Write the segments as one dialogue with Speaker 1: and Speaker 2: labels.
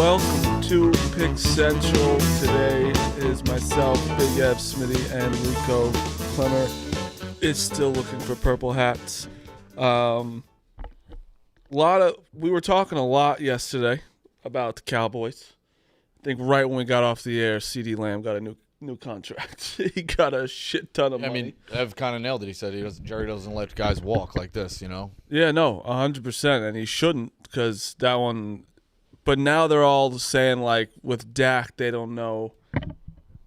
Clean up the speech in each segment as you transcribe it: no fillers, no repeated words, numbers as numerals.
Speaker 1: Welcome to Pick Central. Today is myself, Big Ev Smitty, and Rico Clemmer is still looking for purple hats. We were talking a lot yesterday about the Cowboys. I think right when we got off the air, CeeDee Lamb got a new contract. He got a shit ton of money.
Speaker 2: I mean, Ev kind of nailed it. He said Jerry doesn't let guys walk like this, you know?
Speaker 1: Yeah, no, 100%, and he shouldn't, because that one. But now they're all saying, like, with Dak, they don't know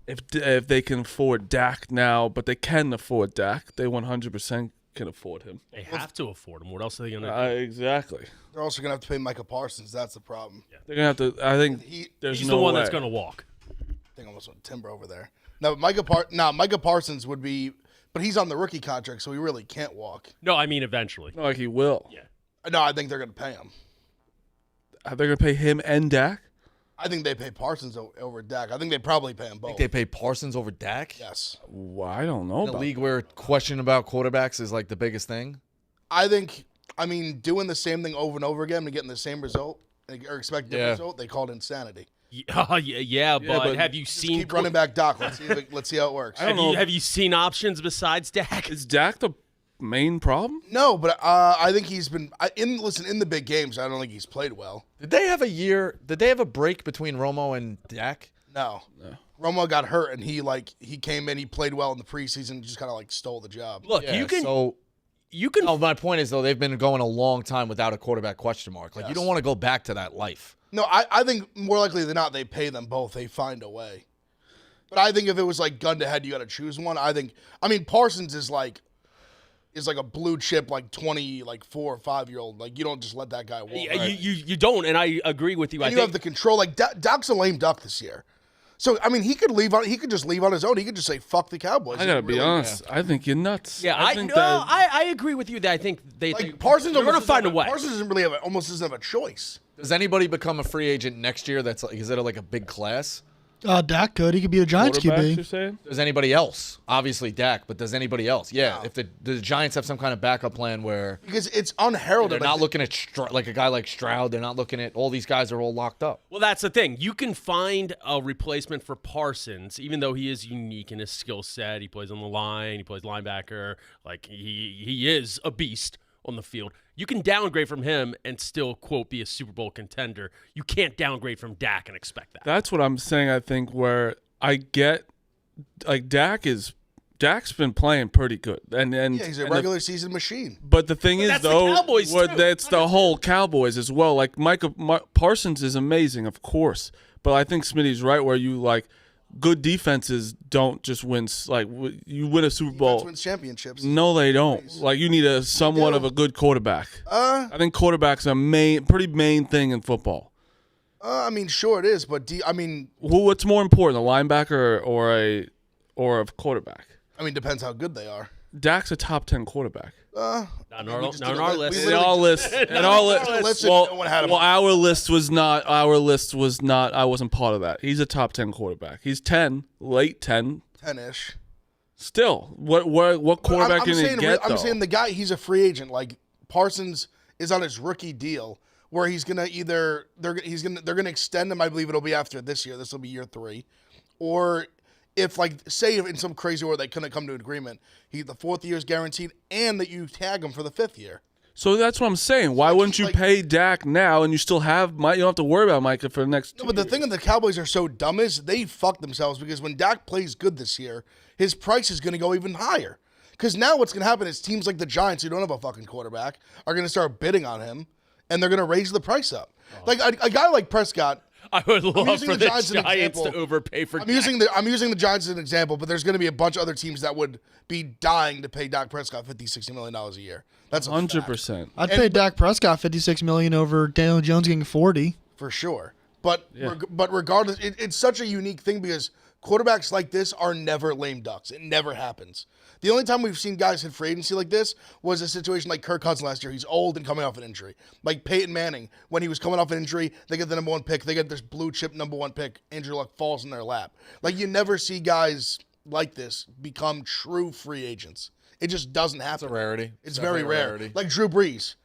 Speaker 1: if they can afford Dak now, but they can afford Dak. They 100% can afford him.
Speaker 3: They have to afford him. What else are they going to do?
Speaker 1: Exactly.
Speaker 4: They're also going to have to pay Micah Parsons. That's the problem.
Speaker 3: Yeah.
Speaker 1: They're going to have to. I think there's
Speaker 3: He's
Speaker 1: no
Speaker 3: the one
Speaker 1: way.
Speaker 3: that's going to walk.
Speaker 4: I think I almost went Timber over there. No, Micah Parsons would be, but he's on the rookie contract, so he really can't walk.
Speaker 3: No, I mean eventually.
Speaker 1: No, like he will.
Speaker 3: Yeah.
Speaker 4: No, I think they're going to pay him.
Speaker 1: Are they going to pay him and Dak?
Speaker 4: I think they pay Parsons over Dak. I think they probably pay him both.
Speaker 2: Think they pay Parsons over Dak?
Speaker 4: Yes.
Speaker 1: Well, I don't know
Speaker 2: In a
Speaker 1: about
Speaker 2: league where question about quarterbacks is like the biggest thing?
Speaker 4: Doing the same thing over and over again and getting the same result or expect different result, they call it insanity.
Speaker 3: Yeah, but have you
Speaker 4: Just
Speaker 3: seen
Speaker 4: keep running back Doc. Let's see how it works.
Speaker 3: Have you seen options besides Dak?
Speaker 1: Is Dak the main problem?
Speaker 4: No, but I think he's been in the big games. I don't think he's played well.
Speaker 2: Did they have a break between Romo and Dak?
Speaker 4: No. Romo got hurt, and he came in. He played well in the preseason. Just kind of stole the job.
Speaker 3: Look,
Speaker 2: Yeah,
Speaker 3: you can.
Speaker 2: Oh, my point is, though, they've been going a long time without a quarterback question mark. Like, you don't want to go back to that life.
Speaker 4: No, I think more likely than not, they pay them both. They find a way. But I think if it was gun to head, you got to choose one. Parsons is like a blue chip, 4 or 5 year old. You don't just let that guy walk.
Speaker 3: You don't, and I agree with you.
Speaker 4: And you have the control. Dak's a lame duck this year. So he could leave on. He could just leave on his own. He could just say "fuck the Cowboys."
Speaker 1: I gotta be honest. I think you're nuts.
Speaker 3: Yeah, I agree with you that I think
Speaker 4: Parsons.
Speaker 3: They're going to find a way.
Speaker 4: Parsons doesn't have a choice.
Speaker 2: Does anybody become a free agent next year? Is it a big class?
Speaker 5: Dak could. He could be the Giants
Speaker 1: Quarterbacks, you're
Speaker 5: QB.
Speaker 1: saying?
Speaker 2: Does anybody else? Obviously Dak, but does anybody else? Yeah,
Speaker 4: No.
Speaker 2: if the Giants have some kind of backup plan where
Speaker 4: Because it's unheralded.
Speaker 2: they're not looking at a guy like Stroud, they're not looking at all these guys are all locked up.
Speaker 3: Well, that's the thing. You can find a replacement for Parsons, even though he is unique in his skill set. He plays on the line. He plays linebacker. He is a beast on the field. You can downgrade from him and still, quote, be a Super Bowl contender. You can't downgrade from Dak and expect that.
Speaker 1: That's what I'm saying. I think where I get Dak's been playing pretty good, and
Speaker 4: he's a regular season machine.
Speaker 1: But the thing is,
Speaker 3: that's the
Speaker 1: though,
Speaker 3: Cowboys, too.
Speaker 1: that's the whole Cowboys as well. Parsons is amazing, of course, but I think Smitty's right where you good defenses don't just win. You win a Super Bowl.
Speaker 4: Defense wins championships.
Speaker 1: No, they don't. You need a somewhat of a good quarterback. I think quarterback's a pretty main thing in football.
Speaker 4: Sure it is, but
Speaker 1: What's more important, a linebacker or a quarterback?
Speaker 4: Depends how good they are.
Speaker 1: Dak's a top 10 quarterback.
Speaker 3: Not on our list.
Speaker 1: In our list. Our list was not. I wasn't part of that. He's a top 10 quarterback. He's 10, late 10.
Speaker 4: 10-ish.
Speaker 1: Still, what quarterback are you going to get, though?
Speaker 4: I'm saying the guy, he's a free agent. Parsons is on his rookie deal where he's going to they're going to extend him. I believe it'll be after this year. This will be year 3. Or if say in some crazy way they couldn't come to an agreement, the 4th year is guaranteed and that you tag him for the 5th year.
Speaker 1: So that's what I'm saying. Why wouldn't you pay Dak now and you still have you don't have to worry about Micah for the next 2
Speaker 4: No, but the
Speaker 1: years.
Speaker 4: thing that the Cowboys are so dumb is they fuck themselves because when Dak plays good this year, his price is going to go even higher. Because now what's going to happen is teams like the Giants, who don't have a fucking quarterback, are going to start bidding on him, and they're going to raise the price up. A guy like Prescott.
Speaker 3: I would love for the Giants
Speaker 4: to
Speaker 3: overpay for
Speaker 4: I'm using the Giants as an example, but there's going to be a bunch of other teams that would be dying to pay Dak Prescott $50-60 million a year. That's
Speaker 1: 100%.
Speaker 5: I'd pay Dak Prescott $56 million over Daniel Jones getting 40
Speaker 4: for sure. But regardless, it's such a unique thing because quarterbacks like this are never lame ducks. It never happens. The only time we've seen guys hit free agency like this was a situation like Kirk Cousins last year. He's old and coming off an injury. Like Peyton Manning, when he was coming off an injury, they get the number 1 pick. They get this blue chip number 1 pick. Andrew Luck falls in their lap. You never see guys like this become true free agents. It just doesn't happen.
Speaker 2: It's a rarity.
Speaker 4: It's very rare.
Speaker 2: Rarity.
Speaker 4: Like Drew Brees.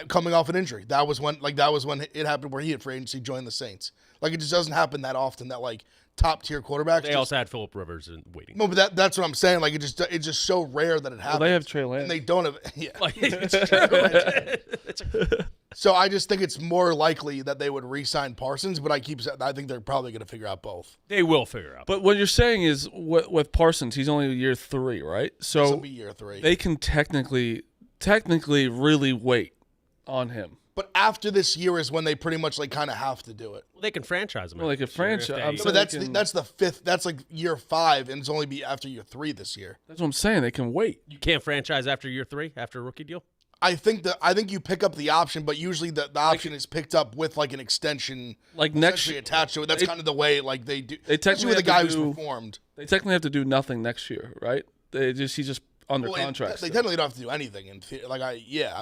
Speaker 4: coming off an injury. That was when it happened where he had free agency joined the Saints. Like, it just doesn't happen that often that like top tier quarterbacks.
Speaker 3: They also had Phillip Rivers waiting.
Speaker 4: No, but that's what I'm saying. Like, it's just so rare that it happens.
Speaker 1: Well, they have Trey Lance.
Speaker 4: And they don't have. Yeah.
Speaker 3: Like, it's true.
Speaker 4: So I just think it's more likely that they would re-sign Parsons, but I think they're probably going to figure out both.
Speaker 3: They will figure out.
Speaker 1: But what you're saying is with Parsons, he's only year 3, right? So
Speaker 4: This will be year 3.
Speaker 1: they can technically really wait on him.
Speaker 4: But after this year is when they pretty much like kind of have to do it.
Speaker 3: Well, they can franchise him.
Speaker 1: Well, they could franchise. I'm
Speaker 4: So
Speaker 1: saying
Speaker 4: that's
Speaker 1: they can-
Speaker 4: that's the 5th. That's like year 5, and it's only be after year 3 this year.
Speaker 1: That's what I'm saying. They can wait.
Speaker 3: You can't franchise after year 3 after a rookie deal.
Speaker 4: I think you pick up the option, but usually the option is picked up with like an extension,
Speaker 1: Like next
Speaker 4: essentially attached to it. That's kind of the way like they do.
Speaker 1: They
Speaker 4: Especially with a
Speaker 1: technically
Speaker 4: guy
Speaker 1: have
Speaker 4: who's
Speaker 1: to do-
Speaker 4: performed.
Speaker 1: They technically have to do nothing next year, right? He's just under
Speaker 4: Well,
Speaker 1: contract.
Speaker 4: they
Speaker 1: still.
Speaker 4: technically don't have to do anything.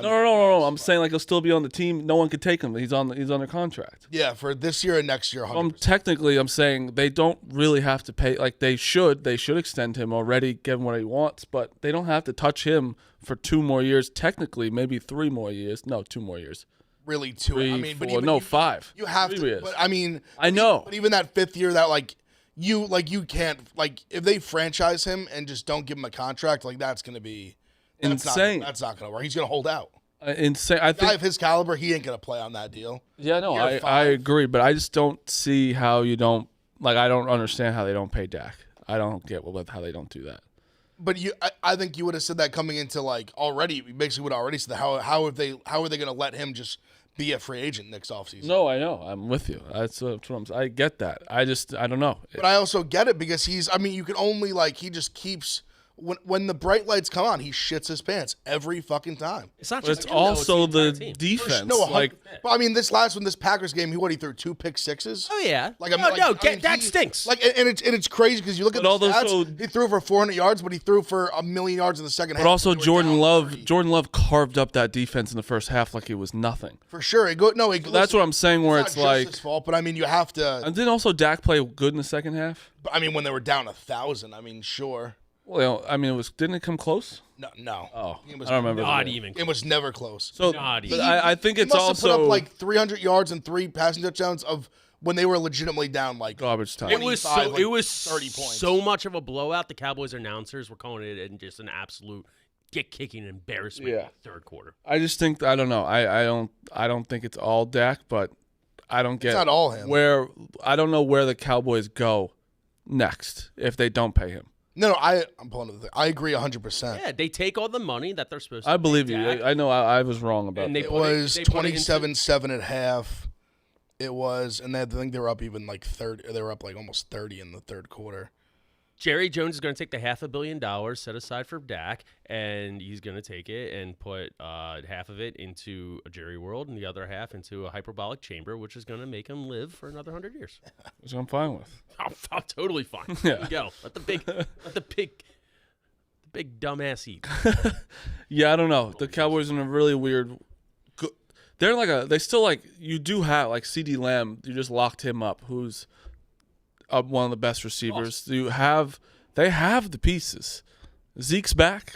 Speaker 1: No. I'm saying like he'll still be on the team. No one could take him. He's under contract.
Speaker 4: Yeah, for this year and next year. 100%.
Speaker 1: I'm saying they don't really have to pay. Like they should extend him already, give him what he wants, but they don't have to touch him for 2 more years. Technically, maybe 3 more years. No, 2 more years.
Speaker 4: Really, 2.
Speaker 1: 3,
Speaker 4: I mean, but
Speaker 1: 4,
Speaker 4: even
Speaker 1: no, 5.
Speaker 4: You have
Speaker 1: 3
Speaker 4: to.
Speaker 1: years.
Speaker 4: But I mean,
Speaker 1: I know.
Speaker 4: But even that 5th year, that like you can't like if they franchise him and just don't give him a contract, like that's gonna be
Speaker 1: Insane.
Speaker 4: That's not gonna work. He's gonna hold out.
Speaker 1: Insane. I
Speaker 4: A guy
Speaker 1: think.
Speaker 4: of his caliber, he ain't gonna play on that deal.
Speaker 1: Yeah, no,
Speaker 4: Year
Speaker 1: I
Speaker 4: 5.
Speaker 1: agree, but I just don't see how you don't like. I don't understand how they don't pay Dak. I don't get how they don't do that.
Speaker 4: But I think you would have said that coming into like already. You basically would have already said that. How are they gonna let him just be a free agent next offseason?
Speaker 1: No, I know. I'm with you. That's what I get that. I don't know.
Speaker 4: But I also get it because you can only like he just keeps when the bright lights come on, he shits his pants every fucking time.
Speaker 3: It's not
Speaker 1: But
Speaker 3: just
Speaker 1: it's
Speaker 3: him, though,
Speaker 1: also
Speaker 3: it's
Speaker 1: the
Speaker 3: entire team.
Speaker 1: defense.
Speaker 4: No,
Speaker 1: like
Speaker 4: but I mean, this Packers game, he threw 2 pick sixes.
Speaker 3: Oh yeah.
Speaker 4: Like
Speaker 3: Dak stinks.
Speaker 4: Like, and it's crazy because you look at
Speaker 1: But
Speaker 4: the
Speaker 1: all those
Speaker 4: stats. He threw for 400 yards, but he threw for 1,000,000 yards in the second half.
Speaker 1: But also
Speaker 4: They were down 30.
Speaker 1: Jordan Love carved up that defense in the first half like it was nothing.
Speaker 4: For sure.
Speaker 1: That's what I'm saying. Where it's
Speaker 4: not
Speaker 1: like,
Speaker 4: just his fault, but I mean, you have to.
Speaker 1: and then also Dak play good in the second half.
Speaker 4: I mean, when they were down 1,000, I mean, sure.
Speaker 1: Well, I mean, didn't it come close?
Speaker 4: No.
Speaker 1: Oh,
Speaker 4: It was
Speaker 1: I don't remember.
Speaker 3: Not
Speaker 1: the-
Speaker 3: even.
Speaker 4: It was never close.
Speaker 1: So,
Speaker 3: Not
Speaker 1: but
Speaker 3: even.
Speaker 1: I think
Speaker 4: He
Speaker 1: it's
Speaker 4: must have put
Speaker 1: also
Speaker 4: up like 300 yards and 3 passing touchdowns of when they were legitimately down like
Speaker 1: garbage time.
Speaker 3: It was
Speaker 4: 25, like,
Speaker 3: it was
Speaker 4: 30 points.
Speaker 3: so much of a blowout. The Cowboys announcers were calling it in just an absolute kicking embarrassment in
Speaker 1: Yeah.
Speaker 3: the third quarter.
Speaker 1: I just think I don't know. I don't think it's all Dak, but I don't get
Speaker 4: It's not all him.
Speaker 1: I don't know where the Cowboys go next if they don't pay him.
Speaker 4: No, I'm pulling the thing. I agree 100%.
Speaker 3: Yeah, they take all the money that they're supposed to.
Speaker 1: I believe you.
Speaker 3: Dak,
Speaker 1: I know I was wrong about
Speaker 3: and they
Speaker 1: that.
Speaker 4: It
Speaker 3: put
Speaker 4: was
Speaker 3: they put it into-
Speaker 4: 27-7 at half. It was, and I think they were up even like 30. They were up like almost 30 in the third quarter.
Speaker 3: Jerry Jones is going to take the $500 million set aside for Dak, and he's going to take it and put half of it into a Jerry world and the other half into a hyperbolic chamber, which is going to make him live for another 100 years.
Speaker 1: Which I'm fine with.
Speaker 3: I'm totally fine.
Speaker 1: Yeah.
Speaker 3: There you go. Let the big dumbass eat.
Speaker 1: Yeah, I don't know. The Cowboys are in a really weird. They're like they still like you do have like CD Lamb. You just locked him up. Who's one of the best receivers. They have the pieces. Zeke's back.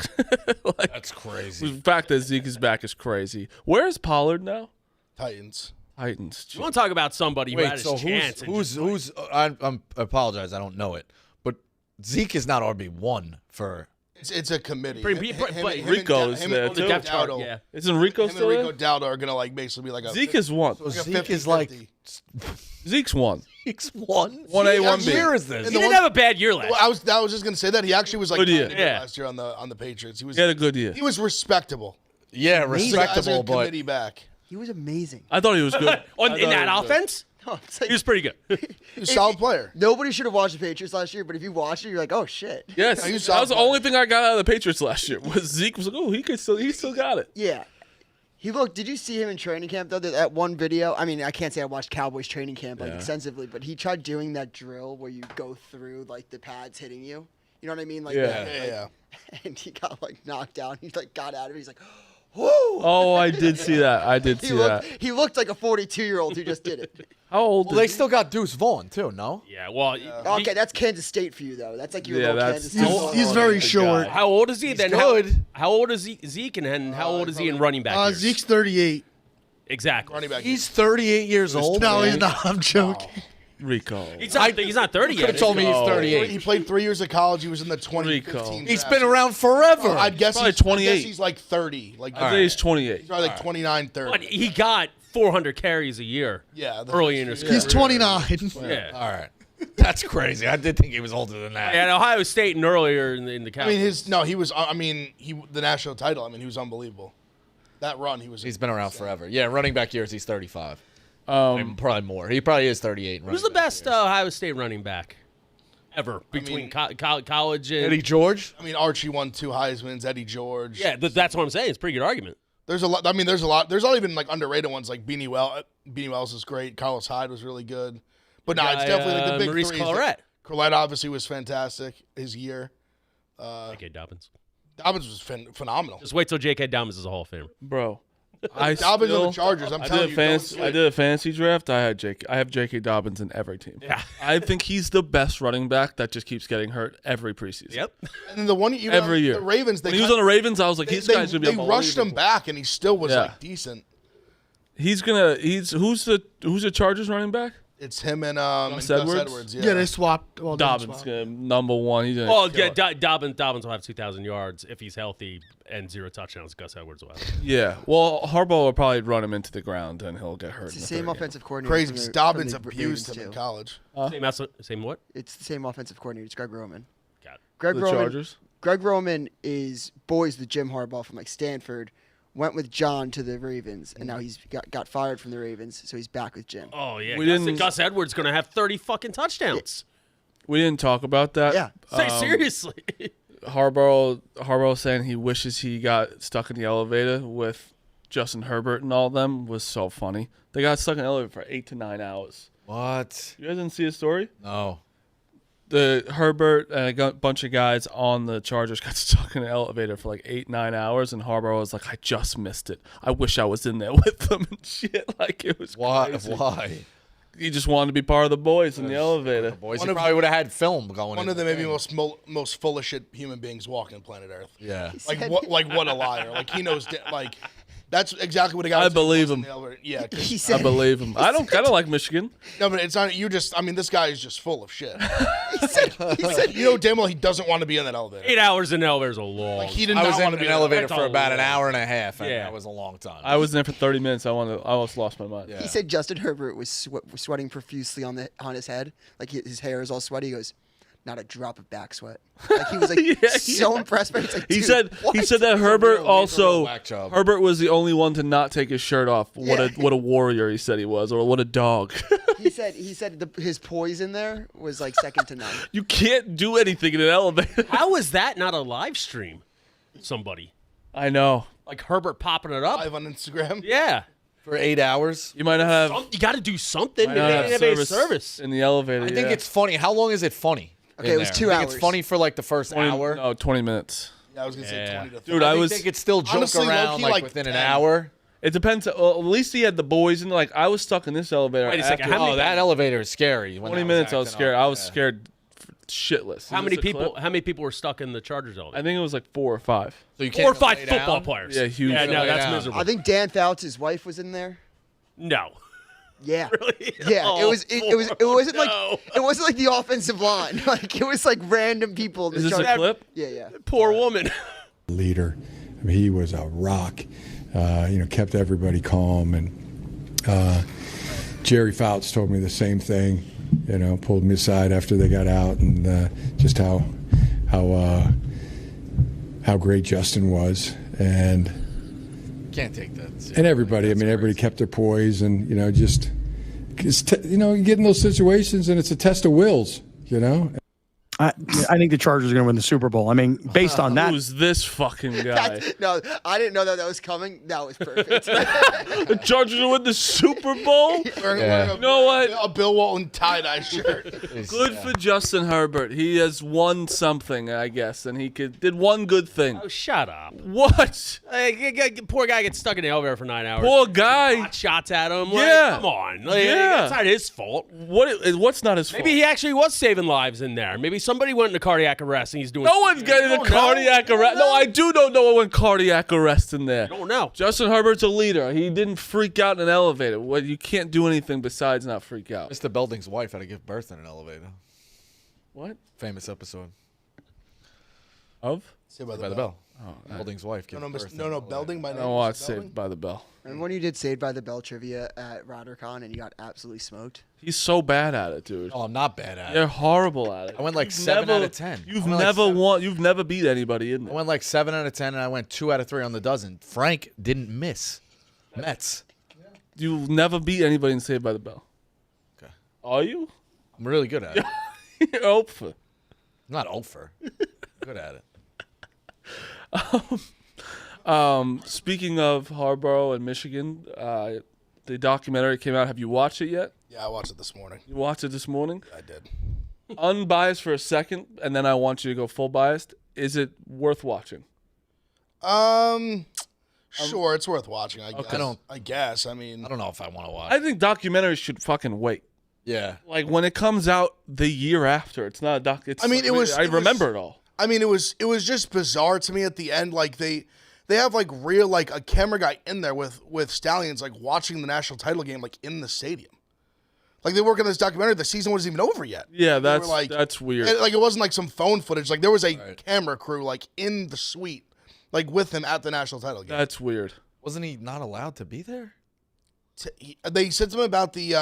Speaker 2: That's crazy.
Speaker 1: The fact that Zeke is back is crazy. Where is Pollard now?
Speaker 4: Titans.
Speaker 1: Titans.
Speaker 3: You want to talk about somebody who
Speaker 2: Wait,
Speaker 3: had his
Speaker 2: so
Speaker 3: chance?
Speaker 2: who's I apologize, I don't know it, but Zeke is not RB1 for.
Speaker 4: It's a committee.
Speaker 1: Rico's there,
Speaker 3: on the
Speaker 1: too.
Speaker 3: depth chart, yeah.
Speaker 1: Isn't Rico
Speaker 4: Him
Speaker 1: still
Speaker 4: and Rico
Speaker 1: there?
Speaker 4: Dowdle are gonna like basically be like a
Speaker 1: Zeke is one.
Speaker 2: So
Speaker 4: like a
Speaker 2: Zeke is like
Speaker 4: 50-50.
Speaker 1: Zeke's one.
Speaker 2: Zeke's 1.
Speaker 1: 1A,
Speaker 2: What
Speaker 1: 1B.
Speaker 2: year is this?
Speaker 3: He didn't have a bad year last.
Speaker 4: Well, I was just gonna say that he actually was like
Speaker 1: Good year.
Speaker 4: kinda good
Speaker 3: Yeah.
Speaker 4: last year on the Patriots. He was
Speaker 1: He had a good year.
Speaker 4: he was respectable.
Speaker 2: Yeah,
Speaker 4: As
Speaker 2: respectable,
Speaker 4: a
Speaker 2: but
Speaker 4: committee back.
Speaker 5: He was amazing.
Speaker 1: I thought he was good.
Speaker 3: In
Speaker 1: I thought he
Speaker 3: that
Speaker 1: was good.
Speaker 3: offense,
Speaker 5: No, it's like,
Speaker 3: he was pretty good.
Speaker 4: He was a solid player.
Speaker 5: nobody should have watched the Patriots last year, but if you watched it, you're like, oh shit.
Speaker 1: Yes,
Speaker 4: Yeah, he was
Speaker 1: that was the
Speaker 4: solid.
Speaker 1: only thing I got out of the Patriots last year. Was Zeke was like, oh, he still got it.
Speaker 5: Yeah. Did you see him in training camp though? That one video. I mean, I can't say I watched Cowboys training camp like
Speaker 1: Yeah.
Speaker 5: extensively, but he tried doing that drill where you go through like the pads hitting you. You know what I mean? Like
Speaker 1: Yeah.
Speaker 5: that,
Speaker 4: Yeah,
Speaker 5: like-
Speaker 4: yeah.
Speaker 5: And he got like knocked down. He like got out of it. He's like, whoo.
Speaker 1: Oh, I did see that. I did
Speaker 5: He
Speaker 1: see
Speaker 5: looked,
Speaker 1: that.
Speaker 5: he looked like a 42-year-old who just did it.
Speaker 1: How old?
Speaker 2: well, they still got Deuce Vaughn too. No,
Speaker 3: Yeah, well,
Speaker 5: Okay, that's Kansas State for you though. That's like your
Speaker 1: Yeah,
Speaker 5: little
Speaker 1: that's-
Speaker 5: Kansas State.
Speaker 1: He's
Speaker 5: football.
Speaker 1: very short.
Speaker 3: how old is he? Then
Speaker 2: good.
Speaker 3: How old is Zeke, and how old is he in running back? years?
Speaker 6: Zeke's 38.
Speaker 3: Exactly.
Speaker 4: running back.
Speaker 2: He's 38 years old.
Speaker 6: No,
Speaker 2: man.
Speaker 6: he's not. I'm joking.
Speaker 1: Recall.
Speaker 3: He's not 30
Speaker 2: You
Speaker 3: yet.
Speaker 2: could have told me he's
Speaker 4: He
Speaker 2: 38.
Speaker 4: played 3 years of college. He was in the 2015
Speaker 2: He's
Speaker 4: draft.
Speaker 2: been around forever.
Speaker 4: I'd guess
Speaker 1: Probably
Speaker 4: he's
Speaker 1: 28.
Speaker 4: I guess he's like 30. Like
Speaker 1: I think he's 28.
Speaker 4: he's probably like 29, 30.
Speaker 3: But he got 400 carries a year.
Speaker 4: Yeah,
Speaker 3: early in his career.
Speaker 6: He's 29.
Speaker 3: Yeah.
Speaker 2: All right. That's crazy. I did think he was older than that.
Speaker 3: And Ohio State and earlier in the
Speaker 4: I
Speaker 3: Cowboys.
Speaker 4: mean, the national title. I mean, he was unbelievable. That run, he was.
Speaker 2: He's been around forever. Yeah, running back years, he's 35. Probably more. He probably is 38.
Speaker 3: Who's the best Ohio State running back ever between college and
Speaker 2: Eddie George?
Speaker 4: I mean, Archie won 2 Heismans. Eddie George.
Speaker 3: Yeah, that's what I'm saying. It's a pretty good argument.
Speaker 4: There's a lot. I mean, there's a lot. There's not even like underrated ones like Beanie Wells. Beanie Wells is great. Carlos Hyde was really good. But no, it's definitely like the big
Speaker 3: Maurice
Speaker 4: three.
Speaker 3: Clarett.
Speaker 4: Clarett obviously was fantastic his year.
Speaker 3: J.K. Dobbins.
Speaker 4: Dobbins was phenomenal.
Speaker 3: Just wait till J.K. Dobbins is a Hall of Famer.
Speaker 1: Bro.
Speaker 4: Dobbins on the Chargers. I'm telling you.
Speaker 1: I did a fantasy draft. I have J.K. Dobbins in every team.
Speaker 3: Yeah.
Speaker 1: I think he's the best running back that just keeps getting hurt every preseason.
Speaker 3: Yep.
Speaker 4: And then the one you
Speaker 1: Every year.
Speaker 4: the Ravens.
Speaker 1: When he was on the Ravens, I was like, this guy's gonna be
Speaker 4: They rushed him
Speaker 1: unbelievable.
Speaker 4: back, and he still was
Speaker 1: Yeah.
Speaker 4: like decent.
Speaker 1: Who's the Chargers running back?
Speaker 4: It's him and
Speaker 1: Gus
Speaker 4: Gus
Speaker 1: Edwards?
Speaker 4: Edwards.
Speaker 6: Yeah, they swapped. Well, they
Speaker 1: Dobbins,
Speaker 6: swapped.
Speaker 1: number one. He's gonna
Speaker 3: Oh,
Speaker 1: kill
Speaker 3: yeah,
Speaker 1: it.
Speaker 3: Dobbins will have 2,000 yards if he's healthy and 0 touchdowns. Gus Edwards will have.
Speaker 1: Yeah. Well, Harbaugh will probably run him into the ground and he'll get hurt.
Speaker 5: It's
Speaker 1: in
Speaker 5: the
Speaker 1: the
Speaker 5: same
Speaker 1: third game.
Speaker 5: offensive coordinator.
Speaker 4: Crazy
Speaker 5: from
Speaker 4: because
Speaker 5: the-
Speaker 4: Dobbins
Speaker 5: from the
Speaker 4: abused him
Speaker 5: Ravens,
Speaker 4: in
Speaker 5: too.
Speaker 4: college.
Speaker 3: Same what?
Speaker 5: It's the same offensive coordinator. It's Greg Roman.
Speaker 3: Got it.
Speaker 5: Greg
Speaker 1: The
Speaker 5: Roman.
Speaker 1: Chargers?
Speaker 5: Greg Roman is boys with Jim Harbaugh from like Stanford. Went with John to the Ravens, and now he's got fired from the Ravens, so he's back with Jim.
Speaker 3: Oh, yeah.
Speaker 1: We didn't-
Speaker 3: Gus Edwards going to have 30 fucking touchdowns.
Speaker 1: We didn't talk about that.
Speaker 5: Yeah.
Speaker 3: Seriously.
Speaker 1: Harbaugh saying he wishes he got stuck in the elevator with Justin Herbert and all of them was so funny. They got stuck in the elevator for 8 to 9 hours.
Speaker 2: What?
Speaker 1: You guys didn't see the story?
Speaker 2: No.
Speaker 1: The Herbert and a bunch of guys on the Chargers got stuck in an elevator for like 8-9 hours, and Harbaugh was like, "I just missed it. I wish I was in there with them and shit." Like it was crazy.
Speaker 2: Why?
Speaker 1: He just wanted to be part of the boys in the elevator.
Speaker 2: Boys,
Speaker 4: One
Speaker 2: he
Speaker 4: of-
Speaker 2: probably would have had film going.
Speaker 4: One
Speaker 2: in
Speaker 4: of the
Speaker 2: the
Speaker 4: maybe
Speaker 2: thing.
Speaker 4: most full of shit human beings walking planet Earth.
Speaker 2: Yeah.
Speaker 4: What a liar! Like he knows like that's exactly what a guy.
Speaker 1: I
Speaker 4: was saying
Speaker 1: believe
Speaker 4: in
Speaker 1: him.
Speaker 4: the elevator. Yeah, 'cause-
Speaker 5: He
Speaker 1: I
Speaker 5: said,
Speaker 1: believe him. I don't like Michigan.
Speaker 4: no, but it's not. You just. I mean, this guy is just full of shit.
Speaker 5: he said,
Speaker 4: You know damn well he doesn't want to be in that elevator.
Speaker 3: 8 hours in the elevator's a long.
Speaker 4: Like he did
Speaker 2: I
Speaker 4: not
Speaker 2: was
Speaker 4: want
Speaker 2: in
Speaker 4: to be
Speaker 2: an
Speaker 4: in
Speaker 2: elevator
Speaker 3: That's
Speaker 2: for
Speaker 3: a
Speaker 2: about an
Speaker 3: lot.
Speaker 2: hour and a half, and
Speaker 3: Yeah.
Speaker 2: that was a long time.
Speaker 1: I was there for 30 minutes. I almost lost my mind.
Speaker 2: Yeah.
Speaker 5: he said Justin Herbert was sweating profusely on his head, like his hair is all sweaty. He goes, not a drop of back sweat. Like he was like so impressed by it. He's like,
Speaker 1: He
Speaker 5: "Dude,
Speaker 1: said
Speaker 5: what?"
Speaker 1: that Herbert
Speaker 2: real
Speaker 1: also
Speaker 2: whack job.
Speaker 1: Herbert was the only one to not take his shirt off. What
Speaker 5: Yeah.
Speaker 1: a warrior he said he was, or what a dog.
Speaker 5: He said his poise in there was like second to none.
Speaker 1: You can't do anything in an elevator.
Speaker 3: How is that not a live stream? Somebody.
Speaker 1: I know.
Speaker 3: Like Herbert popping it up.
Speaker 4: live on Instagram.
Speaker 3: Yeah.
Speaker 2: for 8 hours.
Speaker 1: You might not have.
Speaker 3: You got to do something.
Speaker 1: might
Speaker 3: Maybe
Speaker 1: not
Speaker 3: they
Speaker 1: have
Speaker 3: didn't have any service.
Speaker 1: in the elevator.
Speaker 2: I think it's funny. How long is it funny?
Speaker 5: Okay,
Speaker 2: in
Speaker 5: it was
Speaker 2: there?
Speaker 5: 2
Speaker 2: I think
Speaker 5: hours.
Speaker 2: It's funny for like the first
Speaker 1: 20,
Speaker 2: hour.
Speaker 1: No, 20 minutes.
Speaker 4: Yeah, I was gonna say
Speaker 3: Yeah.
Speaker 4: 20 to 30.
Speaker 1: Dude, I
Speaker 2: I
Speaker 1: was.
Speaker 2: think it's still joke
Speaker 4: Honestly,
Speaker 2: around
Speaker 4: low-key,
Speaker 2: like
Speaker 4: like
Speaker 2: within
Speaker 4: 10.
Speaker 2: an hour.
Speaker 1: It depends. Well, at least he had the boys in. Like I was stuck in this elevator.
Speaker 3: Wait a second,
Speaker 1: after
Speaker 3: how many-
Speaker 2: Oh, that elevator is scary. When
Speaker 1: 20
Speaker 2: that
Speaker 1: minutes, I was
Speaker 2: acting
Speaker 1: scared.
Speaker 2: up.
Speaker 1: I was
Speaker 2: Yeah.
Speaker 1: scared shitless.
Speaker 3: How
Speaker 1: Is
Speaker 3: many
Speaker 1: this a
Speaker 3: people?
Speaker 1: clip?
Speaker 3: How many people were stuck in the Chargers elevator?
Speaker 1: I think it was like 4 or 5.
Speaker 2: So you
Speaker 3: 4 or
Speaker 2: can't
Speaker 3: 5
Speaker 2: lay
Speaker 3: football
Speaker 2: down?
Speaker 3: players.
Speaker 1: Yeah, huge.
Speaker 3: Yeah, no,
Speaker 2: Lay
Speaker 3: that's
Speaker 2: down.
Speaker 3: miserable.
Speaker 5: I think Dan Fouts' wife was in there.
Speaker 3: No.
Speaker 5: Yeah.
Speaker 3: Really?
Speaker 5: Yeah,
Speaker 3: Oh,
Speaker 5: it wasn't like
Speaker 3: no.
Speaker 5: it wasn't like the offensive line. Like it was like random people.
Speaker 1: Is this
Speaker 5: Chargers-
Speaker 1: a clip?
Speaker 5: Yeah, yeah.
Speaker 3: Poor woman.
Speaker 7: Leader. I mean, he was a rock. Kept everybody calm. And Jerry Fouts told me the same thing. Pulled me aside after they got out, and just how great Justin was, and
Speaker 2: Can't take that.
Speaker 7: and everybody. I mean, everybody kept their poise, and you get in those situations, and it's a test of wills.
Speaker 6: I think the Chargers are going to win the Super Bowl. I mean, based on that,
Speaker 1: Who's this fucking guy?
Speaker 5: No, I didn't know that was coming. That was perfect.
Speaker 1: The Chargers will win the Super Bowl.
Speaker 4: Wearing
Speaker 1: You know what?
Speaker 4: a Bill Walton tie-dye shirt.
Speaker 1: Good for Justin Herbert. He has won something, I guess, and he did one good thing.
Speaker 3: Oh, shut up.
Speaker 1: What?
Speaker 3: Poor guy gets stuck in the elevator for 9 hours.
Speaker 1: Poor guy.
Speaker 3: Hot shots at him. Like,
Speaker 1: Yeah.
Speaker 3: Come on. Like,
Speaker 1: Yeah.
Speaker 3: That's not his fault.
Speaker 1: What's not his fault?
Speaker 3: Maybe he actually was saving lives in there. Maybe somebody went into cardiac arrest and he's doing.
Speaker 1: No one's getting a cardiac arrest. No, I do know no one went cardiac arrest in there.
Speaker 3: I don't know.
Speaker 1: Justin Herbert's a leader. He didn't freak out in an elevator. Well, you can't do anything besides not freak out.
Speaker 2: Mr. Belding's wife had to give birth in an elevator.
Speaker 1: What?
Speaker 2: Famous episode.
Speaker 1: Of?
Speaker 4: Saved by
Speaker 2: By the Bell. Belding's wife gave
Speaker 4: No,
Speaker 2: birth.
Speaker 4: no, Belding. My
Speaker 1: I
Speaker 4: name.
Speaker 1: don't
Speaker 4: is
Speaker 1: watch
Speaker 4: Belding?
Speaker 1: Saved by the Bell.
Speaker 5: Remember when you did Saved by the Bell trivia at RouterCon and you got absolutely smoked?
Speaker 1: He's so bad at it, dude.
Speaker 2: Oh, I'm not bad at it.
Speaker 1: You're horrible at it.
Speaker 2: I went like
Speaker 1: You've
Speaker 2: 7 out of 10.
Speaker 1: You've
Speaker 2: I went like
Speaker 1: never
Speaker 2: 7.
Speaker 1: won. You've never beat anybody in
Speaker 2: I
Speaker 1: there.
Speaker 2: went like 7 out of 10, and I went 2 out of 3 on the dozen. Frank didn't miss. Mets.
Speaker 1: You've never beat anybody in Saved by the Bell.
Speaker 2: Okay.
Speaker 1: Are you?
Speaker 2: I'm really good at it.
Speaker 1: You're hopeful.
Speaker 2: I'm not over. Good at it.
Speaker 1: Speaking of Harborough and Michigan, the documentary came out. Have you watched it yet?
Speaker 4: Yeah, I watched it this morning.
Speaker 1: You watched it this morning?
Speaker 4: I did.
Speaker 1: Unbiased for a second, and then I want you to go full biased. Is it worth watching?
Speaker 4: Sure, it's worth watching. I guess.
Speaker 2: don't-
Speaker 4: I guess. I mean,
Speaker 2: I don't know if I want to watch.
Speaker 1: I think documentaries should fucking wait.
Speaker 2: Yeah.
Speaker 1: Like when it comes out the year after, it's not a doc. It's,
Speaker 4: I mean, it was-
Speaker 1: I
Speaker 4: it was-
Speaker 1: remember it all.
Speaker 4: I mean, it was just bizarre to me at the end. Like they have like real like a camera guy in there with Stallions like watching the national title game like in the stadium. Like they work on this documentary. The season wasn't even over yet.
Speaker 1: Yeah,
Speaker 4: They were,
Speaker 1: that's
Speaker 4: like,
Speaker 1: that's weird.
Speaker 4: Like it wasn't like some phone footage. Like there was a camera crew like in the suite, like with him at the national title game.
Speaker 1: That's weird.
Speaker 2: Wasn't he not allowed to be there?
Speaker 4: They said something about the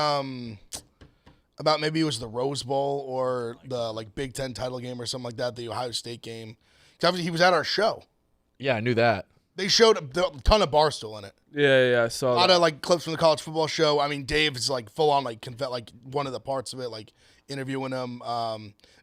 Speaker 4: about maybe it was the Rose Bowl or the like Big Ten title game or something like that. The Ohio State game. 'Cause obviously he was at our show.
Speaker 2: Yeah, I knew that.
Speaker 4: They showed a ton of Barstool in it.
Speaker 1: Yeah, I saw
Speaker 4: A lot
Speaker 1: that.
Speaker 4: of like clips from the college football show. I mean, Dave is like full on like like one of the parts of it, like interviewing him.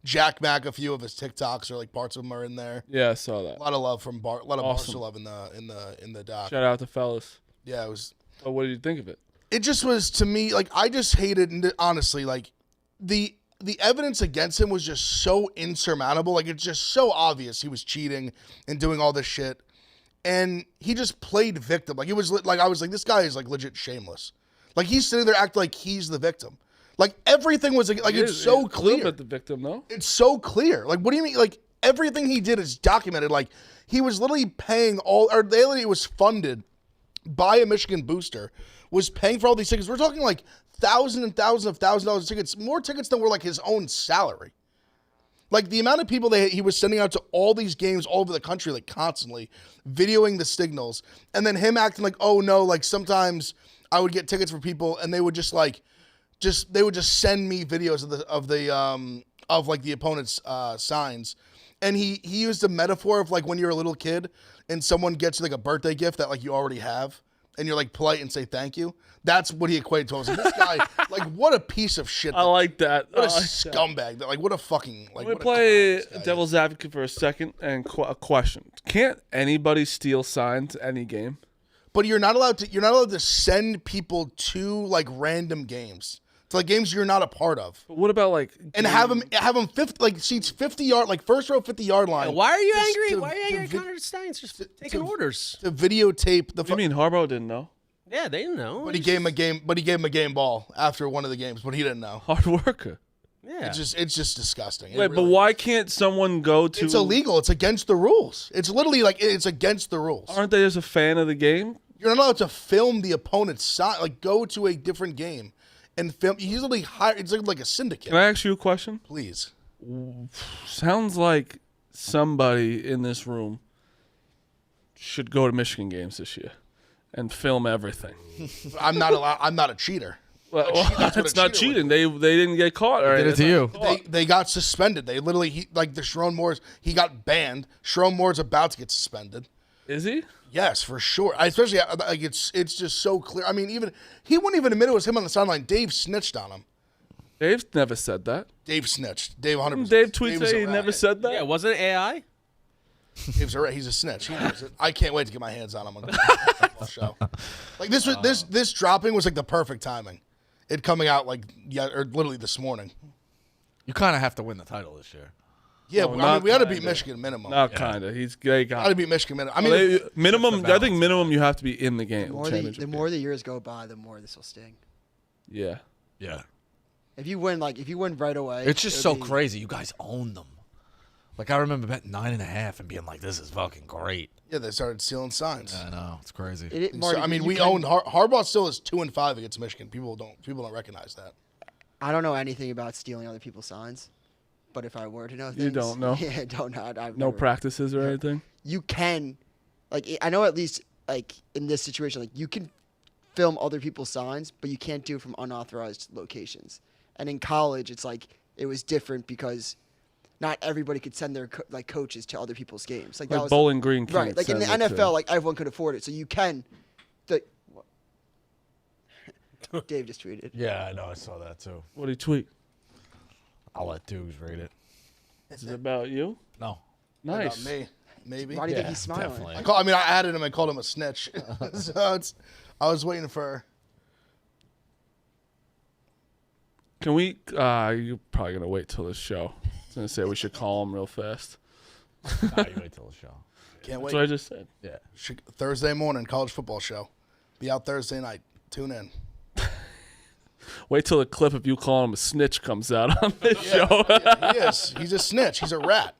Speaker 4: Jack Mack, a few of his TikToks or like parts of them are in there.
Speaker 1: Yeah, I saw that.
Speaker 4: A lot of love from a lot of
Speaker 1: Awesome.
Speaker 4: Barstool love in the doc.
Speaker 1: Shout out to fellas.
Speaker 4: Yeah, it was.
Speaker 1: Oh, what did you think of it?
Speaker 4: It just was to me like I just hated and honestly like the evidence against him was just so insurmountable. Like it's just so obvious he was cheating and doing all this shit. And he just played victim. Like it was like I was like, this guy is like legit shameless. Like he's sitting there acting like he's the victim. Like everything was like it's so
Speaker 1: A little
Speaker 4: clear.
Speaker 1: bit the victim, though.
Speaker 4: It's so clear. Like what do you mean? Like everything he did is documented. Like he was literally paying it was funded by a Michigan booster, was paying for all these tickets. We're talking like thousands and thousands of $1,000 of tickets, more tickets than were like his own salary. Like the amount of people that he was sending out to all these games all over the country, like constantly videoing the signals, and then him acting like, oh no, like sometimes I would get tickets for people and they would just send me videos of the opponent's signs. And he used a metaphor of like when you're a little kid and someone gets you like a birthday gift that like you already have and you're like polite and say thank you. That's what he equated to. I was like, this guy, like what a piece of shit.
Speaker 1: I like that.
Speaker 4: What
Speaker 1: I
Speaker 4: a
Speaker 1: like that.
Speaker 4: scumbag. Like what a fucking like.
Speaker 1: Let me
Speaker 4: what a
Speaker 1: play
Speaker 4: clown this guy
Speaker 1: devil's advocate for a second and a question. Can't anybody steal signs any game?
Speaker 4: But you're not allowed to send people to like random games. To like games you're not a part of.
Speaker 1: But what about like
Speaker 4: And have them 50 like seats 50 yard like first row 50 yard line.
Speaker 3: Why are you
Speaker 4: Just
Speaker 3: angry? Why are you angry at
Speaker 4: to
Speaker 3: Connor Steins? Just taking orders.
Speaker 4: to videotape the
Speaker 1: What do you mean Harborough didn't know?
Speaker 3: Yeah, they didn't know.
Speaker 4: But he gave him a game. But he gave him a game ball after one of the games. But he didn't know.
Speaker 1: Hard worker.
Speaker 3: Yeah.
Speaker 4: It's just disgusting. It
Speaker 1: Wait, but
Speaker 4: really-
Speaker 1: why can't someone go to?
Speaker 4: It's illegal. It's against the rules. It's literally like it's against the rules.
Speaker 1: Aren't they just a fan of the game?
Speaker 4: You're not allowed to film the opponent's side. Like go to a different game and film. He's literally hired. It's like a syndicate.
Speaker 1: Can I ask you a question?
Speaker 4: Please.
Speaker 1: Sounds like somebody in this room should go to Michigan games this year and film everything.
Speaker 4: I'm not allowed. I'm not a cheater.
Speaker 1: Well,
Speaker 4: that's what
Speaker 1: it's
Speaker 4: a
Speaker 1: not
Speaker 4: cheater
Speaker 1: cheating. They didn't get caught. Or
Speaker 2: Did it to you.
Speaker 4: They got suspended. They literally like the Sharon Moore's. He got banned. Sharon Moore's about to get suspended.
Speaker 1: Is he?
Speaker 4: Yes, for sure. Especially like it's just so clear. I mean, even he wouldn't even admit it was him on the sideline. Dave snitched on him.
Speaker 1: Dave never said that.
Speaker 4: Dave snitched. Dave 100%.
Speaker 1: Dave tweets
Speaker 4: was
Speaker 1: that
Speaker 4: a
Speaker 1: he
Speaker 4: rat.
Speaker 1: never said that.
Speaker 3: yeah, wasn't it AI?
Speaker 4: Dave's a rat. He's a snitch. He knows it. I can't wait to get my hands on him on the show. Like this was this dropping was like the perfect timing. It coming out like or literally this morning.
Speaker 2: You kind of have to win the title this year.
Speaker 4: Yeah,
Speaker 1: No,
Speaker 4: I
Speaker 1: not
Speaker 4: mean we got to
Speaker 1: kinda.
Speaker 4: beat Michigan minimum.
Speaker 1: Not kinda. They
Speaker 4: Got
Speaker 1: got
Speaker 4: to beat Michigan minimum. I mean,
Speaker 1: minimum. I think minimum you have to be in the game.
Speaker 5: The more
Speaker 1: championship
Speaker 5: the
Speaker 1: game.
Speaker 5: more the years go by, the more this will sting.
Speaker 1: Yeah.
Speaker 2: Yeah.
Speaker 5: If you win right away,
Speaker 2: It's just
Speaker 5: it
Speaker 2: so
Speaker 5: would be-
Speaker 2: crazy. You guys own them. Like, I remember betting 9.5 and being like, this is fucking great.
Speaker 4: Yeah, they started stealing signs.
Speaker 2: I know. It's crazy.
Speaker 5: Marty,
Speaker 4: I mean,
Speaker 5: you
Speaker 4: we
Speaker 5: can-
Speaker 4: owned Harbaugh. Still is 2-5 against Michigan. People don't recognize that.
Speaker 5: I don't know anything about stealing other people's signs, but if I were to know things,
Speaker 1: You don't know?
Speaker 5: Yeah, I don't know. I've
Speaker 1: No
Speaker 5: never-
Speaker 1: practices or anything?
Speaker 5: You can, like, I know at least like in this situation, like you can film other people's signs, but you can't do it from unauthorized locations. And in college, it's like it was different because not everybody could send their coaches to other people's games. Like that
Speaker 1: Like
Speaker 5: was
Speaker 1: Bowling Green can't
Speaker 5: right. Like in the
Speaker 1: send it to-
Speaker 5: NFL, like everyone could afford it, so you can. Dave just tweeted.
Speaker 2: Yeah, I know. I saw that too.
Speaker 1: What do you tweet?
Speaker 2: I'll let Dukes read it.
Speaker 1: Is it about you?
Speaker 2: No.
Speaker 1: Nice.
Speaker 4: About me, maybe.
Speaker 5: Why do you think he's smiling?
Speaker 2: definitely.
Speaker 4: I added him. I called him a snitch. So I was waiting for.
Speaker 1: Can we? You're probably gonna wait till the show. I was gonna say we should call him real fast.
Speaker 2: Nah, you wait till the show.
Speaker 4: Can't
Speaker 1: That's
Speaker 4: wait.
Speaker 1: what I just said.
Speaker 2: Yeah.
Speaker 4: Thursday morning, college football show. Be out Thursday night. Tune in.
Speaker 1: Wait till the clip of you calling him a snitch comes out on this show.
Speaker 4: Yeah, he is. He's a snitch. He's a rat.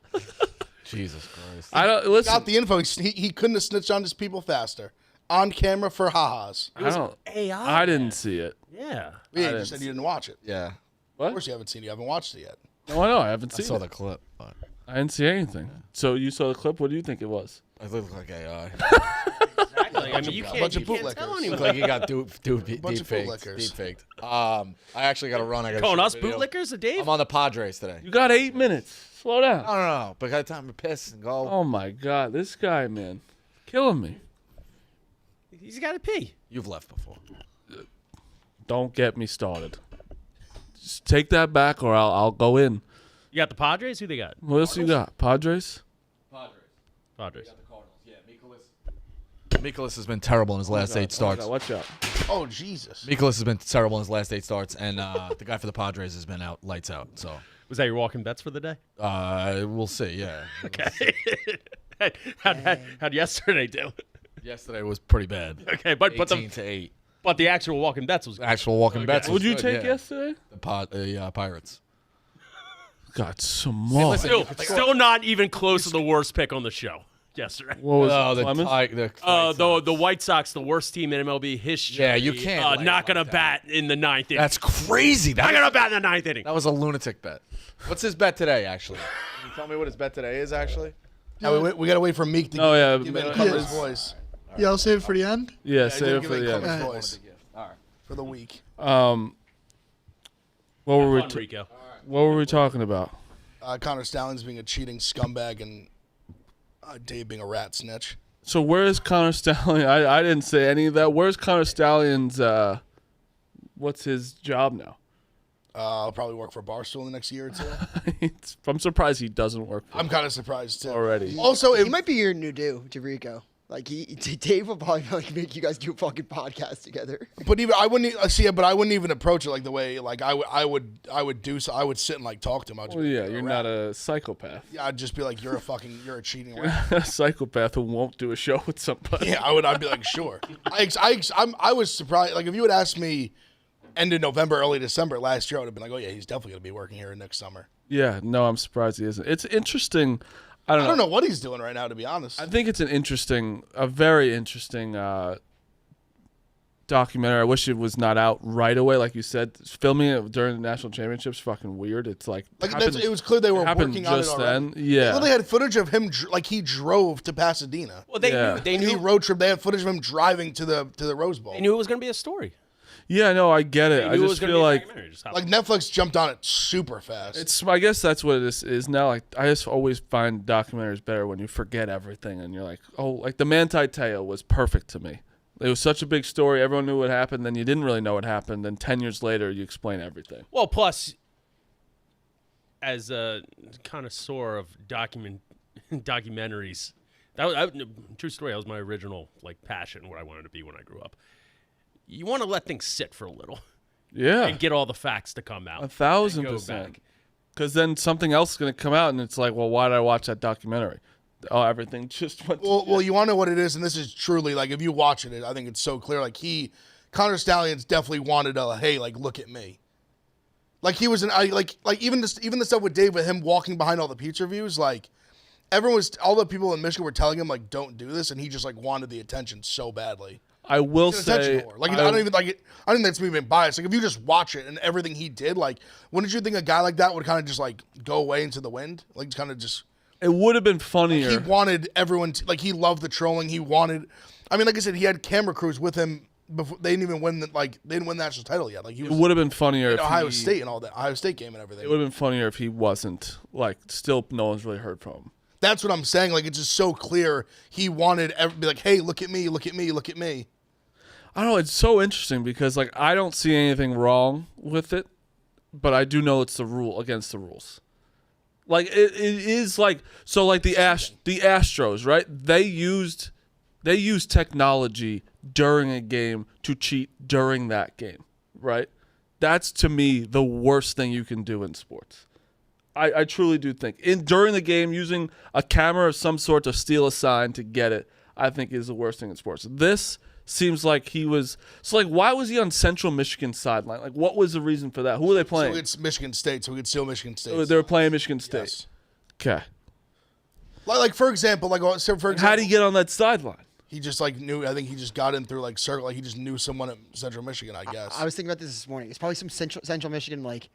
Speaker 2: Jesus Christ.
Speaker 1: I don't listen.
Speaker 4: Got the info. He couldn't have snitched on his people faster. On camera for ha-has.
Speaker 1: I don't.
Speaker 3: AI.
Speaker 1: I didn't see it.
Speaker 3: Yeah.
Speaker 4: Yeah, you
Speaker 1: didn't
Speaker 4: said you didn't watch it.
Speaker 2: Yeah.
Speaker 1: What?
Speaker 4: Of course you haven't seen it. You haven't watched it yet.
Speaker 1: No, I know. I haven't
Speaker 2: I
Speaker 1: seen
Speaker 2: saw
Speaker 1: it.
Speaker 2: the clip, but
Speaker 1: I didn't see anything. So you saw the clip. What do you think it was?
Speaker 2: I look like AI.
Speaker 3: Exactly. I mean, you
Speaker 4: bunch of
Speaker 3: can't tell
Speaker 4: bootlickers.
Speaker 2: Look
Speaker 3: anyone.
Speaker 2: like he got deep
Speaker 4: Bunch of
Speaker 2: faked.
Speaker 4: bootlickers.
Speaker 2: Deep faked. I actually got to run. I got
Speaker 3: Calling us bootlickers, Dave?
Speaker 2: I'm on the Padres today.
Speaker 1: You got 8 minutes. Slow down.
Speaker 2: No. But I got time to piss and go.
Speaker 1: Oh my God, this guy, man, killing me.
Speaker 3: He's got to pee.
Speaker 2: You've left before.
Speaker 1: Don't get me started. Just take that back, or I'll go in.
Speaker 3: You got the Padres? Who they got?
Speaker 1: What else you got? Padres?
Speaker 3: Padres.
Speaker 2: Mikolas has been terrible in his last 8 starts.
Speaker 1: Watch out.
Speaker 4: Oh, Jesus.
Speaker 2: Mikolas has been terrible in his last 8 starts, and the guy for the Padres has been out lights out. So
Speaker 3: Was that your walking bets for the day?
Speaker 2: we'll see. Yeah.
Speaker 3: Okay. How'd yesterday do?
Speaker 2: Yesterday was pretty bad.
Speaker 3: Okay, but
Speaker 2: 18 to 8.
Speaker 3: the actual walking bets was
Speaker 2: Actual walking bets.
Speaker 1: Would you
Speaker 2: was
Speaker 1: take
Speaker 2: good, yeah.
Speaker 1: yesterday?
Speaker 2: The Pirates.
Speaker 1: Got some more.
Speaker 3: still not even close to the worst pick on the show yesterday.
Speaker 1: What was
Speaker 2: Oh,
Speaker 1: it?
Speaker 2: the
Speaker 1: Clemens?
Speaker 3: The White Sox, the worst team in MLB history.
Speaker 2: Yeah, you can't
Speaker 3: not
Speaker 2: like
Speaker 3: gonna
Speaker 2: that.
Speaker 3: bat in the ninth inning.
Speaker 2: That's crazy.
Speaker 3: not gonna bat in the ninth inning.
Speaker 2: That was a lunatic bet. What's his bet today, actually? Can you tell me what his bet today is, actually?
Speaker 4: Yeah, we got to wait for Meek to
Speaker 1: Oh, yeah,
Speaker 4: give in
Speaker 1: yeah.
Speaker 4: Clemens' voice.
Speaker 8: Yeah, I'll save it for the end.
Speaker 1: Yeah, save it
Speaker 4: Give
Speaker 1: for
Speaker 4: in
Speaker 1: the end.
Speaker 4: Clemens' voice for the week.
Speaker 1: What were we?
Speaker 3: Fun, Rico.
Speaker 1: What were we talking about?
Speaker 4: Connor Stallions being a cheating scumbag and Dave being a rat snitch.
Speaker 1: So where's Connor Stallion? I didn't say any of that. Where's Connor Stallion's? What's his job now?
Speaker 4: I'll probably work for Barstool in the next year or two.
Speaker 1: I'm surprised he doesn't work for
Speaker 4: I'm kind of surprised too.
Speaker 1: already.
Speaker 4: Also,
Speaker 5: He might be your new dude to Rico. Like Dave will probably like make you guys do a fucking podcast together.
Speaker 4: but even I wouldn't see it. But I wouldn't even approach it like the way like I would do. So I would sit and like talk to him. I'd just
Speaker 1: Well,
Speaker 4: be
Speaker 1: yeah,
Speaker 4: like,
Speaker 1: you're
Speaker 4: rat.
Speaker 1: not a psychopath.
Speaker 4: Yeah, I'd just be like, you're a cheating rat.
Speaker 1: A psychopath who won't do a show with somebody.
Speaker 4: Yeah, I'd be like, sure. I was surprised. Like if you had asked me end of November, early December last year, I would have been like, oh yeah, he's definitely gonna be working here next summer.
Speaker 1: Yeah, no, I'm surprised he isn't. It's interesting. I
Speaker 4: I don't know what he's doing right now, to be honest.
Speaker 1: I think it's a very interesting documentary. I wish it was not out right away, like you said. Filming it during the national championships, fucking weird. It's like
Speaker 4: it was clear they were
Speaker 1: happened
Speaker 4: working on it
Speaker 1: just
Speaker 4: already.
Speaker 1: then. Yeah,
Speaker 4: Well, they had footage of him like he drove to Pasadena.
Speaker 3: Well, they
Speaker 1: Yeah.
Speaker 3: knew they
Speaker 4: And he
Speaker 3: knew
Speaker 4: road trip. They had footage of him driving to the Rose Bowl.
Speaker 3: they knew it was gonna be a story.
Speaker 1: yeah, no, I get it.
Speaker 3: They
Speaker 1: I
Speaker 3: knew it was
Speaker 1: just
Speaker 3: gonna
Speaker 1: feel
Speaker 3: be a
Speaker 1: like
Speaker 3: documentary. Just how-
Speaker 4: Like Netflix jumped on it super fast.
Speaker 1: it's. I guess that's what it is now. Like I just always find documentaries better when you forget everything and you're like, oh, like the Manti Te'o was perfect to me. It was such a big story. Everyone knew what happened. Then you didn't really know what happened. Then 10 years later, you explain everything.
Speaker 3: Well, plus, as a connoisseur of documentaries, true story. That was my original like passion, what I wanted to be when I grew up. You want to let things sit for a little
Speaker 1: Yeah,
Speaker 3: and get all the facts to come out.
Speaker 1: 1,000%.
Speaker 3: back.
Speaker 1: Because then something else is going to come out, and it's like, well, why did I watch that documentary? Oh, everything just went.
Speaker 4: well, you want to know what it is, and this is truly like if you watch it, I think it's so clear. Like Connor Stallions definitely wanted a hey, like look at me. Like he was like even the stuff with Dave with him walking behind all the pizza reviews, like all the people in Michigan were telling him like don't do this, and he just like wanted the attention so badly.
Speaker 1: I will
Speaker 4: He's an attention
Speaker 1: say,
Speaker 4: whore. Like I don't even like it. I think that's me being biased. Like if you just watch it and everything he did, like wouldn't you think a guy like that would kind of just like go away into the wind, like kind of just?
Speaker 1: it would have been funnier.
Speaker 4: He wanted everyone to, like he loved the trolling. He wanted. I mean, like I said, he had camera crews with him before they didn't even win. They didn't win the national title yet. Like he
Speaker 1: It
Speaker 4: was
Speaker 1: would have been funnier if
Speaker 4: Ohio
Speaker 1: he,
Speaker 4: State and all that Ohio State game and everything.
Speaker 1: It would have been funnier if he wasn't like. Still, no one's really heard from him.
Speaker 4: That's what I'm saying. Like it's just so clear. He wanted be like, hey, look at me, look at me, look at me.
Speaker 1: I don't know. It's so interesting because like I don't see anything wrong with it, but I do know it's the rule against the rules. Like it is like so like the Astros, right? They used technology during a game to cheat during that game, right? That's to me the worst thing you can do in sports. I truly do think during the game using a camera of some sort to steal a sign to get it, I think is the worst thing in sports. This seems like he was so like why was he on Central Michigan sideline? Like what was the reason for that? Who were they playing?
Speaker 4: So it's Michigan State, so we could steal Michigan State.
Speaker 1: They were playing Michigan State.
Speaker 4: Yes.
Speaker 1: Okay.
Speaker 4: Like for example,
Speaker 1: How did he get on that sideline?
Speaker 4: He just like knew. I think he just got in through like circle. Like he just knew someone at Central Michigan. I guess.
Speaker 5: I was thinking about this morning. It's probably some Central Michigan like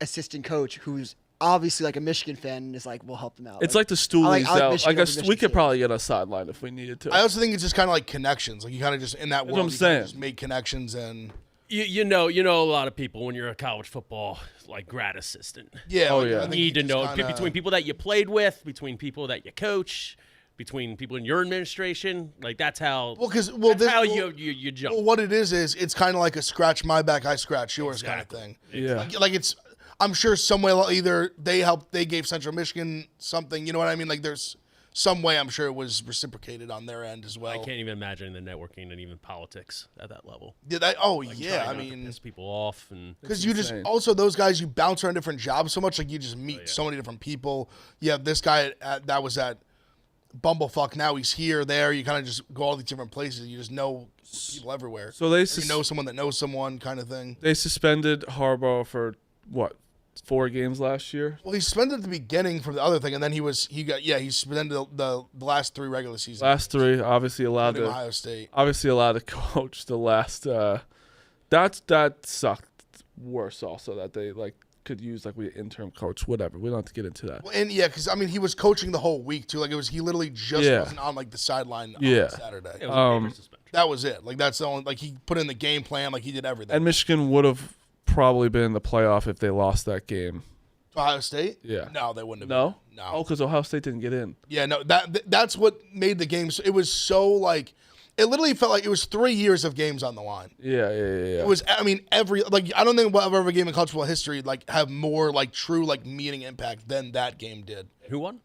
Speaker 5: assistant coach who's obviously like a Michigan fan and is like, we'll help them out.
Speaker 1: It's like the Stoolies
Speaker 5: I like
Speaker 1: out.
Speaker 5: Michigan
Speaker 1: I guess
Speaker 5: over
Speaker 1: we
Speaker 5: Michigan
Speaker 1: could
Speaker 5: State.
Speaker 1: probably get a sideline if we needed to.
Speaker 4: I also think it's just kind of like connections. Like you kind of just in that
Speaker 1: That's
Speaker 4: world,
Speaker 1: what I'm
Speaker 4: you kinda
Speaker 1: saying.
Speaker 4: just make connections and
Speaker 3: You know a lot of people when you're a college football like grad assistant.
Speaker 4: yeah.
Speaker 1: Oh,
Speaker 4: like,
Speaker 1: yeah.
Speaker 4: I
Speaker 3: You
Speaker 4: think
Speaker 3: need to
Speaker 4: just
Speaker 3: know
Speaker 4: kinda-
Speaker 3: between people that you played with, between people that you coach, between people in your administration. Like that's how. That's how you jump.
Speaker 4: Well, what it is it's kind of like a scratch my back, I scratch yours kind of thing.
Speaker 1: Yeah.
Speaker 4: Like it's. I'm sure some way either they gave Central Michigan something. You know what I mean? Like there's some way I'm sure it was reciprocated on their end as well.
Speaker 3: I can't even imagine the networking and even politics at that level.
Speaker 4: Yeah. Yeah. I
Speaker 3: Trying not to
Speaker 4: mean,
Speaker 3: piss people off and
Speaker 4: because you just
Speaker 1: insane.
Speaker 4: also those guys you bounce around different jobs so much. Like you just meet so many different people. You have this guy that was at Bumblefuck. Now he's here, there. You kind of just go all these different places. You just know people everywhere.
Speaker 1: So they
Speaker 4: you know someone that knows someone, kind of thing.
Speaker 1: they suspended Harbaugh for what 4 games last year.
Speaker 4: Well, he suspended at the beginning for the other thing, and then he suspended the last 3 regular seasons.
Speaker 1: Last 3 obviously allowed
Speaker 4: including
Speaker 1: to
Speaker 4: Ohio State.
Speaker 1: coach the last. That sucked worse. Also that they like could use like we interim coach whatever. We don't have to get into that.
Speaker 4: Well, and yeah, because I mean he was coaching the whole week too. Like he literally just
Speaker 1: Yeah.
Speaker 4: wasn't on like the sideline
Speaker 1: Yeah.
Speaker 4: on Saturday.
Speaker 3: it was a paper suspension.
Speaker 4: That was it. Like that's the only like he put in the game plan. Like he did everything.
Speaker 1: And Michigan would have probably been in the playoff if they lost that game.
Speaker 4: Ohio State?
Speaker 1: Yeah.
Speaker 4: No, they wouldn't have.
Speaker 1: No.
Speaker 4: Been. No.
Speaker 1: Oh, because Ohio State didn't get in.
Speaker 4: Yeah, no. That's what made the game. It was so like, it literally felt like it was 3 years of games on the line.
Speaker 1: Yeah.
Speaker 4: It was. I mean, I don't think we'll ever have a game in college football history like have more like true like meaning impact than that game did.
Speaker 3: Who won?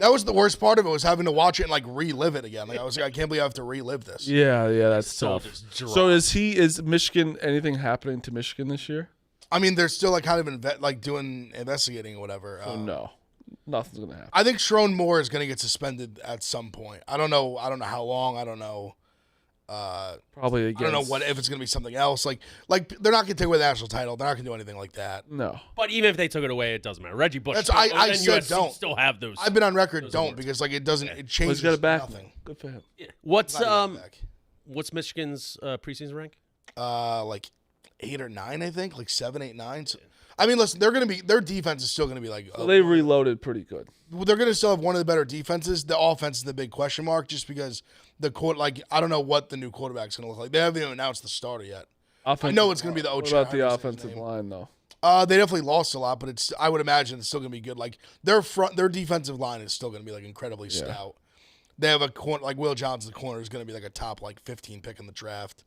Speaker 4: That was the worst part of it was having to watch it and like relive it again. Like I was like, I can't believe I have to relive this.
Speaker 1: Yeah, that's
Speaker 3: Soul
Speaker 1: tough.
Speaker 3: just dropped.
Speaker 1: So is Michigan anything happening to Michigan this year?
Speaker 4: I mean, they're still like kind of doing investigating or whatever.
Speaker 1: Oh no, nothing's gonna happen.
Speaker 4: I think Sharon Moore is going to get suspended at some point. I don't know how long. I don't know.
Speaker 1: Probably against.
Speaker 4: I don't know what if it's going to be something else. Like they're not going to take away the national title. They're not going to do anything like that.
Speaker 1: No.
Speaker 3: But even if they took it away, it doesn't matter. Reggie Bush.
Speaker 4: That's- I
Speaker 3: and
Speaker 4: said
Speaker 3: USC
Speaker 4: don't.
Speaker 3: Still have those.
Speaker 4: I've been on record don't
Speaker 3: awards.
Speaker 4: because like it doesn't it
Speaker 1: Well,
Speaker 4: changes
Speaker 1: he's got it back.
Speaker 4: nothing.
Speaker 1: Good for him.
Speaker 3: What's
Speaker 4: Not even back.
Speaker 3: what's Michigan's preseason rank?
Speaker 4: Like 8 or 9, I think, like 7, 8, 9. So, I mean, listen, their defense is still going to be like.
Speaker 1: So they reloaded pretty good.
Speaker 4: They're going to still have one of the better defenses. The offense is the big question mark, just because I don't know what the new quarterback's going to look like. They haven't even announced the starter yet.
Speaker 1: Offensive
Speaker 4: know it's gonna be the
Speaker 1: What
Speaker 4: Ocho.
Speaker 1: about the
Speaker 4: I understand his
Speaker 1: offensive
Speaker 4: name.
Speaker 1: line though?
Speaker 4: They definitely lost a lot, but I would imagine it's still going to be good. Like their defensive line is still going to be like incredibly stout. They have a corner like Will Johnson, the corner is going to be like a top like 15 pick in the draft.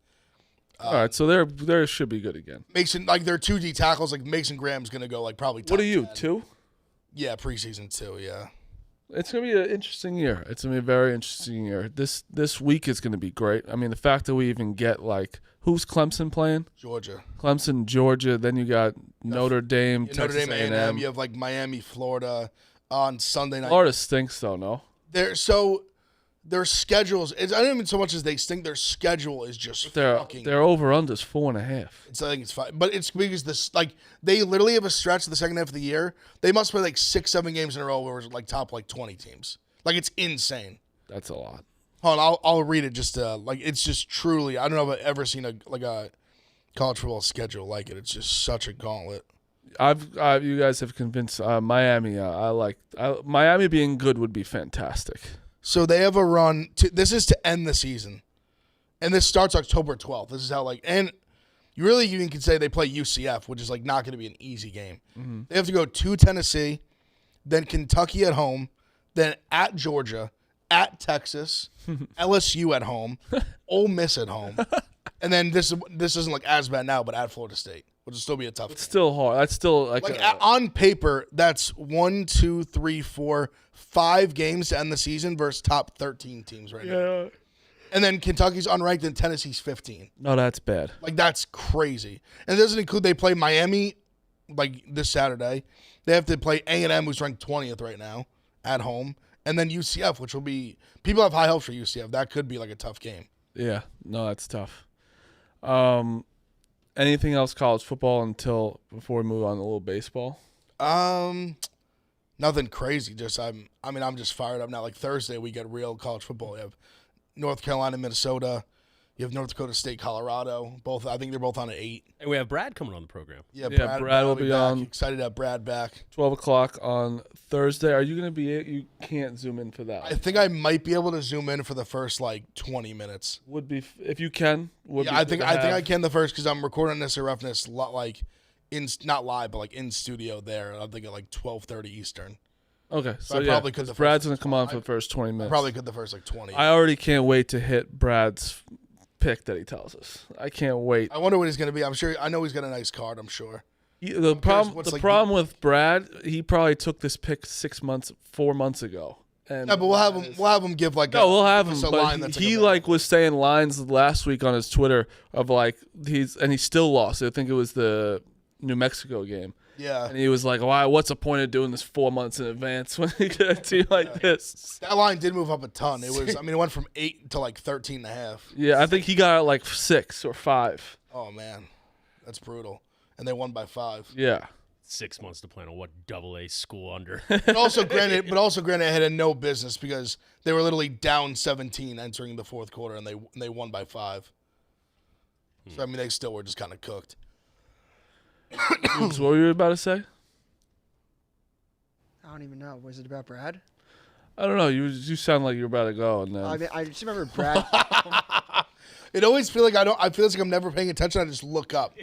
Speaker 1: All right, so they should be good again.
Speaker 4: Mason, like their 2 D tackles, like Mason Graham's going to go like probably. Top
Speaker 1: What are you
Speaker 4: 10.
Speaker 1: 2?
Speaker 4: Yeah, preseason 2. Yeah.
Speaker 1: It's gonna be an interesting year. It's gonna be a very interesting year. This week is gonna be great. I mean, the fact that we even get like who's Clemson playing?
Speaker 4: Georgia.
Speaker 1: Clemson, Georgia. Then you got Notre Dame,
Speaker 4: Notre
Speaker 1: Texas
Speaker 4: Dame
Speaker 1: A&M.
Speaker 4: You have like Miami, Florida on Sunday night.
Speaker 1: Florida stinks though, no?
Speaker 4: their schedules. I don't even so much as they stink. Their schedule is just fucking.
Speaker 1: Their over/under is 4.5.
Speaker 4: I think it's 5, but it's because they literally have a stretch of the second half of the year. They must play like 6-7 games in a row where it's like top like 20 teams. Like it's insane.
Speaker 1: That's a lot.
Speaker 4: Hold on, I'll read it. Just like it's just truly. I don't know if I've ever seen a college football schedule like it. It's just such a gauntlet.
Speaker 1: You guys have convinced Miami. Miami being good would be fantastic.
Speaker 4: So they have a run. This is to end the season, and this starts October 12th. This is how and you even can say they play UCF, which is like not going to be an easy game. Mm-hmm. They have to go to Tennessee, then Kentucky at home, then at Georgia, at Texas, LSU at home, Ole Miss at home, and then this isn't like as bad now, but at Florida State, which will still be a tough.
Speaker 1: It's still hard. That's still
Speaker 4: on paper. That's 1, 2, 3, 4, 5 games to end the season versus top 13 teams right now. And then Kentucky's unranked and Tennessee's 15.
Speaker 1: No, that's bad.
Speaker 4: Like that's crazy. And it doesn't include they play Miami like this Saturday. They have to play A&M, who's ranked 20th right now, at home. And then UCF, which will be – people have high hopes for UCF. That could be like a tough game.
Speaker 1: Yeah. No, that's tough. Anything else college football before we move on to a little baseball?
Speaker 4: Nothing crazy. Just I'm just fired up now. Like Thursday, we get real college football. We have North Carolina, Minnesota. You have North Dakota State, Colorado. Both, I think they're both on at 8.
Speaker 3: And we have Brad coming on the program.
Speaker 4: Yeah,
Speaker 1: Brad will be
Speaker 4: back.
Speaker 1: on.
Speaker 4: Excited to have Brad back.
Speaker 1: 12 o'clock on Thursday. Are you going to be? You can't zoom in for that.
Speaker 4: I think I might be able to zoom in for the first like 20 minutes.
Speaker 1: Would be if you can.
Speaker 4: I think I can the first because I'm recording this at Roughness like not live but like in studio there. I think at like 12:30 Eastern.
Speaker 1: Okay, so
Speaker 4: I probably could.
Speaker 1: Brad's going to come on for the first 20 minutes.
Speaker 4: I probably could the first like 20.
Speaker 1: I already can't wait to hit Brad's pick that he tells us. I can't wait.
Speaker 4: I wonder what he's going to be. I know he's got a nice card. I'm sure.
Speaker 1: The problem with Brad, he probably took this pick 4 months ago. And
Speaker 4: yeah, but we'll have him give like
Speaker 1: we'll have him.
Speaker 4: Line
Speaker 1: But
Speaker 4: that's
Speaker 1: he was saying lines last week on his Twitter of like he still lost. I think it was the New Mexico game.
Speaker 4: Yeah.
Speaker 1: And he was like, "Why? What's the point of doing this 4 months in advance when you get a team like this?"
Speaker 4: That line did move up a ton. It was. It went from 8 to like 13.5.
Speaker 1: Yeah, I think he got like 6 or 5.
Speaker 4: Oh man, that's brutal. And they won by 5.
Speaker 1: Yeah.
Speaker 3: 6 months to plan on what AA school under.
Speaker 4: But also, granted, I had no business because they were literally down 17 entering the fourth quarter, and they won by 5. So I mean, they still were just kind of cooked.
Speaker 1: What were you about to say?
Speaker 5: I don't even know. Was it about Brad?
Speaker 1: I don't know. You sound like you're about to go, and then
Speaker 5: I mean, I just remember Brad.
Speaker 4: It always feel like I feel like I'm never paying attention. I just look up.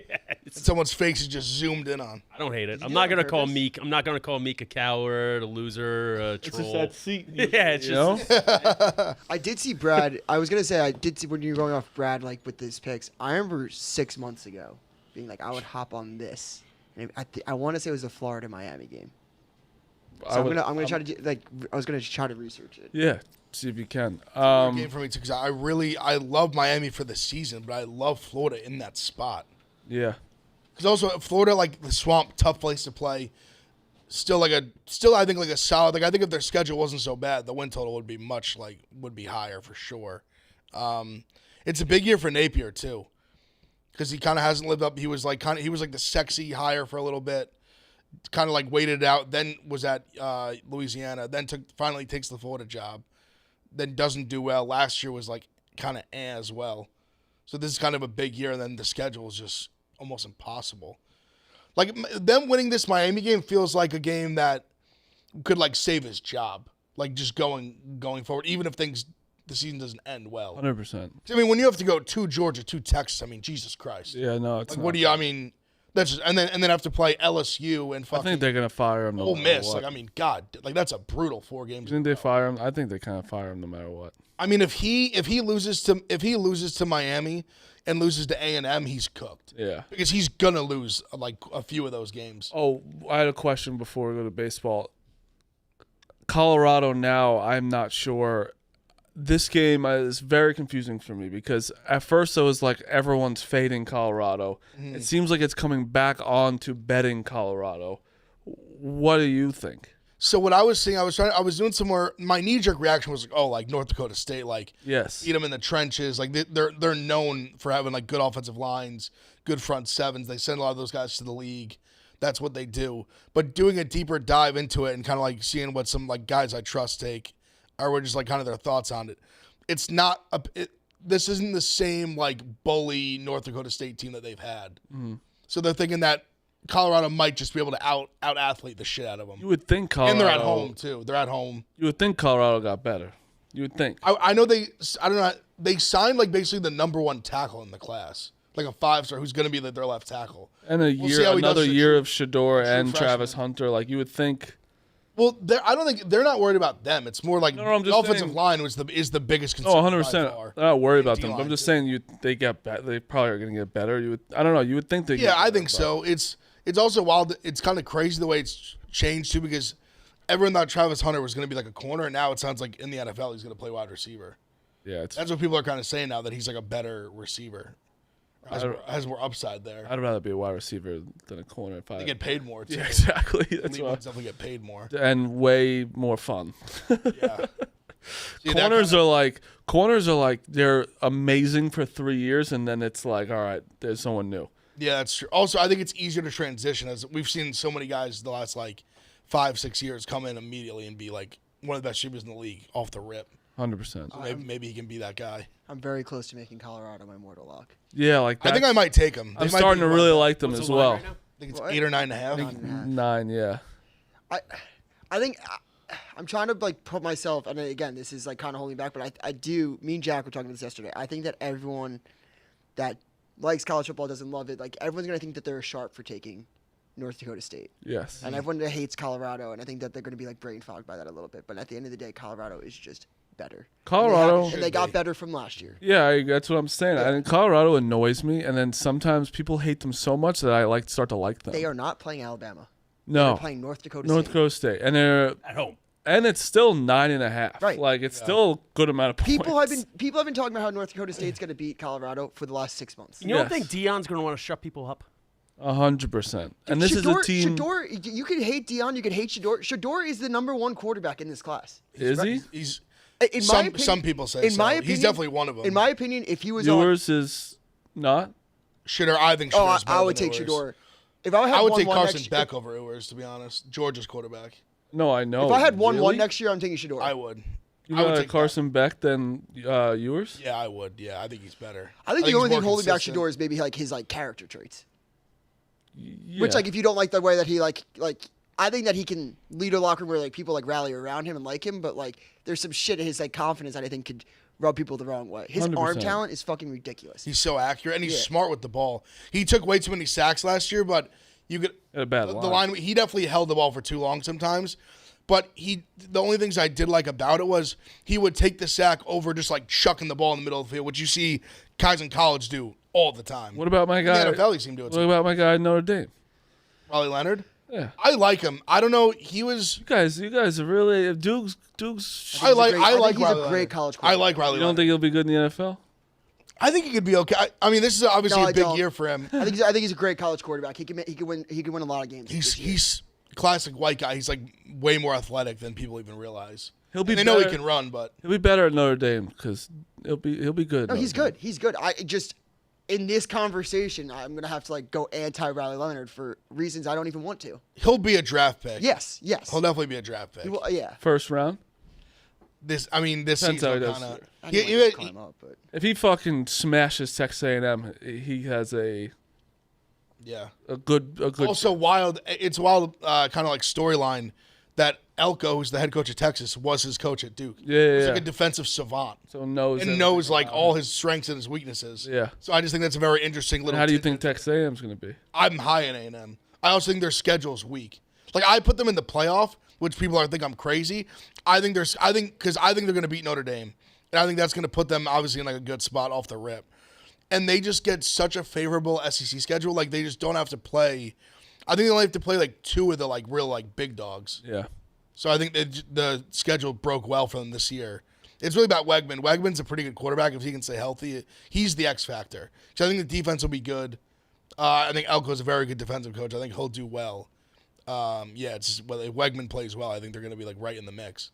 Speaker 4: And someone's face is just zoomed in on.
Speaker 3: I don't hate it. I'm not gonna call Meek. I'm not gonna call Meek a coward, a loser, a troll.
Speaker 1: It's just that seat.
Speaker 3: Yeah, it's just.
Speaker 5: I did see Brad. I was gonna say I did see when you were going off Brad like with his picks. I remember 6 months ago being like, I would hop on this. And I want to say it was the Florida Miami game. So I'm gonna try to do, I was gonna try to research it.
Speaker 1: Yeah, see if you can.
Speaker 4: Game for me too, because I love Miami for the season, but I love Florida in that spot.
Speaker 1: Yeah.
Speaker 4: Because also Florida, like the Swamp, tough place to play. Still I think like a solid. Like I think if their schedule wasn't so bad, the win total would be higher for sure. It's a big year for Napier too, because he kind of hasn't lived up. He was like the sexy hire for a little bit, kind of like waited it out. Then was at Louisiana. Then finally takes the Florida job. Then doesn't do well. Last year was like kind of as well. So this is kind of a big year, and then the schedule is just almost impossible. Like them winning this Miami game feels like a game that could like save his job, like just going forward, even if the season doesn't end well.
Speaker 1: 100%.
Speaker 4: I mean, when you have to go to Georgia, to Texas, I mean, Jesus Christ.
Speaker 1: Yeah, no, it's
Speaker 4: like,
Speaker 1: not.
Speaker 4: what do you? I mean, that's just, and then have to play LSU and fucking.
Speaker 1: I think they're gonna fire him.
Speaker 4: Ole Miss, like I mean, God, like that's a brutal 4 games.
Speaker 1: Didn't they fire him? I think they kind of fire him no matter what.
Speaker 4: I mean, if he loses to Miami and loses to A&M, he's cooked.
Speaker 1: Yeah,
Speaker 4: because he's gonna lose like a few of those games.
Speaker 1: Oh, I had a question before we go to baseball. Colorado now, I'm not sure. This game is very confusing for me because at first it was like everyone's fading Colorado. Mm-hmm. It seems like it's coming back on to betting Colorado. What do you think?
Speaker 4: So what I was seeing, I was doing somewhere. My knee jerk reaction was like, oh, like North Dakota State, like
Speaker 1: Yes.
Speaker 4: beat them in the trenches. Like they're known for having like good offensive lines, good front sevens. They send a lot of those guys to the league. That's what they do. But doing a deeper dive into it and kind of like seeing what some like guys I trust take, or just like kind of their thoughts on it. It's not this isn't the same like bully North Dakota State team that they've had. Mm-hmm. So they're thinking that Colorado might just be able to out athlete the shit out of them.
Speaker 1: You would think Colorado.
Speaker 4: And they're at home too. They're at home.
Speaker 1: You would think Colorado got better. You would think.
Speaker 4: I know I don't know. They signed like basically the number one tackle in the class, like a 5-star who's going to be like their left tackle.
Speaker 1: And another year of Shador and Travis Hunter. Like you would think.
Speaker 4: Well, I don't think they're not worried about them. It's more like
Speaker 1: I'm
Speaker 4: the
Speaker 1: just
Speaker 4: offensive
Speaker 1: saying,
Speaker 4: line is the biggest concern.
Speaker 1: 100%. They're not worried about them.
Speaker 4: D-line
Speaker 1: I'm just
Speaker 4: too.
Speaker 1: saying they probably are going to get better. I don't know. You would think they.
Speaker 4: Yeah, I think so. It's also wild. It's kind of crazy the way it's changed too, because everyone thought Travis Hunter was going to be like a corner, and now it sounds like in the NFL he's going to play wide receiver.
Speaker 1: Yeah,
Speaker 4: that's what people are kind of saying now, that he's like a better receiver, has more upside there.
Speaker 1: I'd rather be a wide receiver than a corner. If
Speaker 4: They get paid more too.
Speaker 1: Yeah, exactly. That's
Speaker 4: Elite
Speaker 1: why.
Speaker 4: ones definitely get paid more.
Speaker 1: And way more fun.
Speaker 4: Yeah. See,
Speaker 1: Corners are like they're amazing for 3 years, and then it's like, all right, there's someone new.
Speaker 4: Yeah, that's true. Also, I think it's easier to transition, as we've seen so many guys the last like 5-6 years come in immediately and be like one of the best receivers in the league off the rip.
Speaker 1: 100%.
Speaker 4: So maybe he can be that guy.
Speaker 5: I'm very close to making Colorado my mortal lock.
Speaker 1: Yeah, like
Speaker 4: I think I might take him.
Speaker 1: I'm starting to really like them
Speaker 3: What's
Speaker 1: as
Speaker 3: the line
Speaker 1: well.
Speaker 3: right now?
Speaker 4: I think it's 8 or 9.5.
Speaker 1: 9, yeah.
Speaker 5: I think I'm trying to like put myself, and again, this is like kind of holding back, but I do. Me and Jack were talking about this yesterday. I think that everyone that likes college football doesn't love it. Like everyone's gonna think that they're sharp for taking North Dakota State,
Speaker 1: Yes.
Speaker 5: and everyone that hates Colorado, and I think that they're gonna be like brain fogged by that a little bit. But at the end of the day, Colorado is just better.
Speaker 1: Colorado.
Speaker 5: and they got better from last year.
Speaker 1: Yeah, that's what I'm saying. I think Colorado annoys me, and then sometimes people hate them so much that I start to like them.
Speaker 5: They are not playing Alabama.
Speaker 1: No.
Speaker 5: They're playing North Dakota
Speaker 1: North
Speaker 5: State.
Speaker 1: Dakota State, and they're
Speaker 3: At home.
Speaker 1: and it's still 9.5.
Speaker 5: Right.
Speaker 1: Like it's still a good amount of points.
Speaker 5: People have been talking about how North Dakota State's going to beat Colorado for the last 6 months.
Speaker 3: You don't
Speaker 1: Yes.
Speaker 3: think Deion's going to want to shut people up?
Speaker 1: 100%. And this is a team.
Speaker 5: Shador, you can hate Deion, you can hate Shador. Shador is the number one quarterback in this class.
Speaker 1: Is he?
Speaker 4: He's
Speaker 5: In my opinion,
Speaker 4: some people say
Speaker 5: in
Speaker 4: so.
Speaker 5: my opinion,
Speaker 4: He's definitely one of them.
Speaker 5: In my opinion, if he was on,
Speaker 1: Yours is not.
Speaker 4: Shador, I think
Speaker 5: oh,
Speaker 4: Shador's better
Speaker 5: I would
Speaker 4: than
Speaker 5: take
Speaker 4: Ewers.
Speaker 5: Shador. If I had
Speaker 4: I would
Speaker 5: 1-1
Speaker 4: take Carson
Speaker 5: next,
Speaker 4: Beck over Ewers, to be honest. Georgia's quarterback.
Speaker 1: No, I know.
Speaker 5: If I had 1-1
Speaker 1: Really?
Speaker 5: next year, I'm taking Shador.
Speaker 4: I would.
Speaker 1: You
Speaker 4: I would
Speaker 1: got
Speaker 4: take
Speaker 1: Carson Beck than yours?
Speaker 4: Yeah, I would. Yeah, I think he's better.
Speaker 5: I think the
Speaker 4: he's
Speaker 5: only thing
Speaker 4: more
Speaker 5: holding back
Speaker 4: consistent.
Speaker 5: Shador is maybe like his like character traits.
Speaker 1: Yeah.
Speaker 5: Which like if you don't like the way that he like I think that he can lead a locker room where like people like rally around him and like him, but like there's some shit in his like confidence that I think could rub people the wrong way. His arm
Speaker 1: 100%.
Speaker 5: talent is fucking ridiculous.
Speaker 4: He's so accurate, and he's
Speaker 5: Yeah.
Speaker 4: smart with the ball. He took way too many sacks last year, but you could
Speaker 1: Had a bad
Speaker 4: the
Speaker 1: line.
Speaker 4: line. He definitely held the ball for too long sometimes. But the only things I did like about it was he would take the sack over just like chucking the ball in the middle of the field, which you see guys in college do all the time.
Speaker 1: What about my guy?
Speaker 4: In the NFL, he seemed to do it
Speaker 1: What
Speaker 4: too.
Speaker 1: about my guy in Notre Dame?
Speaker 4: Riley Leonard.
Speaker 1: Yeah.
Speaker 4: I like him. I don't know. He was.
Speaker 1: You guys are really Duke's.
Speaker 4: I like
Speaker 5: I think he's
Speaker 4: Riley
Speaker 5: a great
Speaker 4: Leonard.
Speaker 5: college
Speaker 4: I
Speaker 5: quarterback.
Speaker 4: like Riley
Speaker 1: You don't
Speaker 4: Leonard.
Speaker 1: think he'll be good in the NFL?
Speaker 4: I think he could be okay. I mean, this is obviously
Speaker 5: No,
Speaker 4: a
Speaker 5: I
Speaker 4: big
Speaker 5: don't.
Speaker 4: year for him.
Speaker 5: I think he's a great college quarterback. He can win a lot of games.
Speaker 4: He's classic white guy. He's like way more athletic than people even realize.
Speaker 1: He'll be
Speaker 4: They know he
Speaker 1: better-
Speaker 4: can run, but
Speaker 1: He'll be better at Notre Dame because he'll be good.
Speaker 5: No,
Speaker 1: at
Speaker 5: he's
Speaker 1: Notre
Speaker 5: good. He's good. I just in this conversation, I'm gonna have to like go anti Riley Leonard for reasons I don't even want to.
Speaker 4: he'll be a draft pick.
Speaker 5: Yes.
Speaker 4: He'll definitely be a draft pick.
Speaker 5: Well, yeah.
Speaker 1: Dame. First round.
Speaker 4: This
Speaker 1: Depends
Speaker 4: season
Speaker 1: how he does.
Speaker 4: kind of.
Speaker 5: I know he can climb up, but
Speaker 1: If he fucking smashes Texas A&M, he has a
Speaker 4: Yeah.
Speaker 1: good.
Speaker 4: Also wild. It's wild. Kind of like storyline that Elko, who's the head coach of Texas, was his coach at Duke.
Speaker 1: Yeah,
Speaker 4: He's
Speaker 1: yeah.
Speaker 4: like a defensive savant
Speaker 1: So knows
Speaker 4: and
Speaker 1: everything
Speaker 4: knows like
Speaker 1: about
Speaker 4: all
Speaker 1: it.
Speaker 4: his strengths and his weaknesses.
Speaker 1: Yeah.
Speaker 4: So I just think that's a very interesting
Speaker 1: And
Speaker 4: little.
Speaker 1: how do you
Speaker 4: tidbit.
Speaker 1: think Texas A&M's going to be?
Speaker 4: I'm high in A&M. I also think their schedule's weak. Like I put them in the playoff, which people are think I'm crazy. I think they're going to beat Notre Dame, and I think that's going to put them obviously in like a good spot off the rip. And they just get such a favorable SEC schedule. Like they just don't have to play. I think they only have to play like two of the like real like big dogs.
Speaker 1: Yeah.
Speaker 4: So I think the schedule broke well for them this year. It's really about Wegman. Wegman's a pretty good quarterback if he can stay healthy. He's the X factor. So I think the defense will be good. I think Elko's a very good defensive coach. I think he'll do well. it's just, if Wegman plays well, I think they're going to be like right in the mix.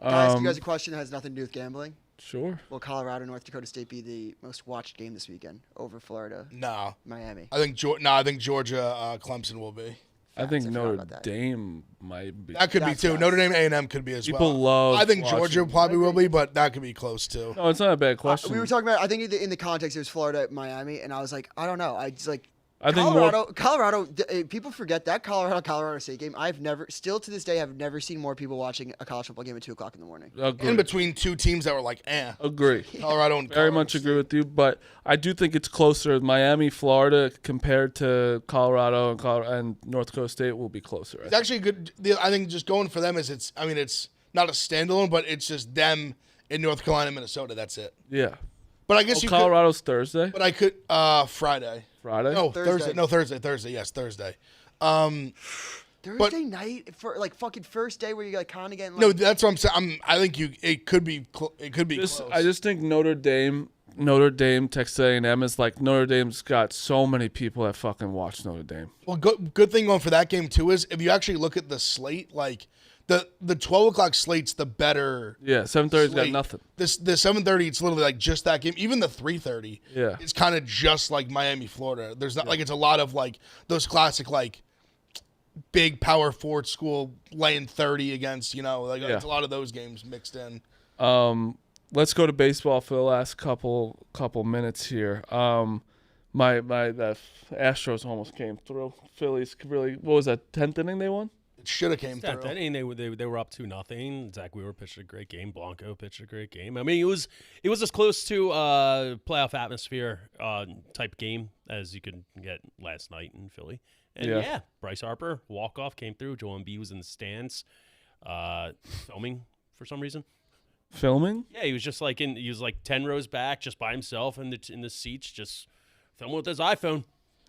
Speaker 5: Can I ask you guys a question that has nothing to do with gambling?
Speaker 1: Sure.
Speaker 5: Will Colorado North Dakota State be the most watched game this weekend over Florida?
Speaker 4: No,
Speaker 5: Miami.
Speaker 4: I think Georgia Clemson will be.
Speaker 1: I think
Speaker 5: I forgot
Speaker 1: Notre
Speaker 5: about that.
Speaker 1: Dame might be.
Speaker 4: That could be
Speaker 5: That's
Speaker 4: too.
Speaker 5: nuts.
Speaker 4: Notre Dame A&M could be as
Speaker 1: People
Speaker 4: well.
Speaker 1: love
Speaker 4: I think
Speaker 1: watching-
Speaker 4: Georgia probably will be, but that could be close too.
Speaker 1: No, it's not a bad question.
Speaker 5: We were talking about. I think in the context it was Florida, Miami, and I was like, I don't know. I just like.
Speaker 1: I think more-
Speaker 5: Colorado. People forget that Colorado State game. Still to this day, have never seen more people watching a college football game at 2:00 in the morning.
Speaker 1: Agree.
Speaker 4: In between two teams that were like,
Speaker 1: Agree.
Speaker 4: Colorado and
Speaker 1: Very
Speaker 4: Colorado
Speaker 1: much
Speaker 4: State.
Speaker 1: agree with you, but I do think it's closer. Miami, Florida, compared to Colorado and North Dakota State, will be closer.
Speaker 4: It's actually a good. I think just going for them is it's not a standalone, but it's just them in North Carolina, Minnesota. That's it.
Speaker 1: Yeah.
Speaker 4: But I guess you
Speaker 1: Colorado's Thursday,
Speaker 4: could. But I could Friday.
Speaker 1: Friday.
Speaker 4: No,
Speaker 5: Thursday.
Speaker 4: Thursday. No, Thursday. Thursday. Yes, Thursday.
Speaker 5: Thursday night for like fucking first day where you like kind of getting. Like,
Speaker 4: No, that's what I'm saying. I think it could be. It could be close.
Speaker 1: I just think Notre Dame, Texas A&M is like Notre Dame's got so many people that fucking watch Notre Dame.
Speaker 4: Well, good thing going for that game too is if you actually look at the slate, like the 12 o'clock slate's the better.
Speaker 1: Yeah, 7:30's got
Speaker 4: slate.
Speaker 1: nothing.
Speaker 4: The 7:30, it's literally like just that game. Even the 3:30,
Speaker 1: Yeah.
Speaker 4: it's kind of just like Miami, Florida. There's not like it's a lot of like those classic like big power forward school laying 30 against it's a lot of those games mixed in.
Speaker 1: Let's go to baseball for the last couple minutes here. The Astros almost came through. Phillies really. What was that? 10th inning they won.
Speaker 4: It should have came
Speaker 3: That
Speaker 4: through.
Speaker 3: inning, they were up 2-0. Zach Wheeler pitched a great game. Blanco pitched a great game. I mean, it was as close to playoff atmosphere type game as you could get last night in Philly. And
Speaker 1: Yeah.
Speaker 3: Bryce Harper walk off came through. Joel Embiid was in the stands, filming for some reason.
Speaker 1: Filming?
Speaker 3: Yeah, he was just like he was like 10 rows back, just by himself in the seats, just filming with his iPhone.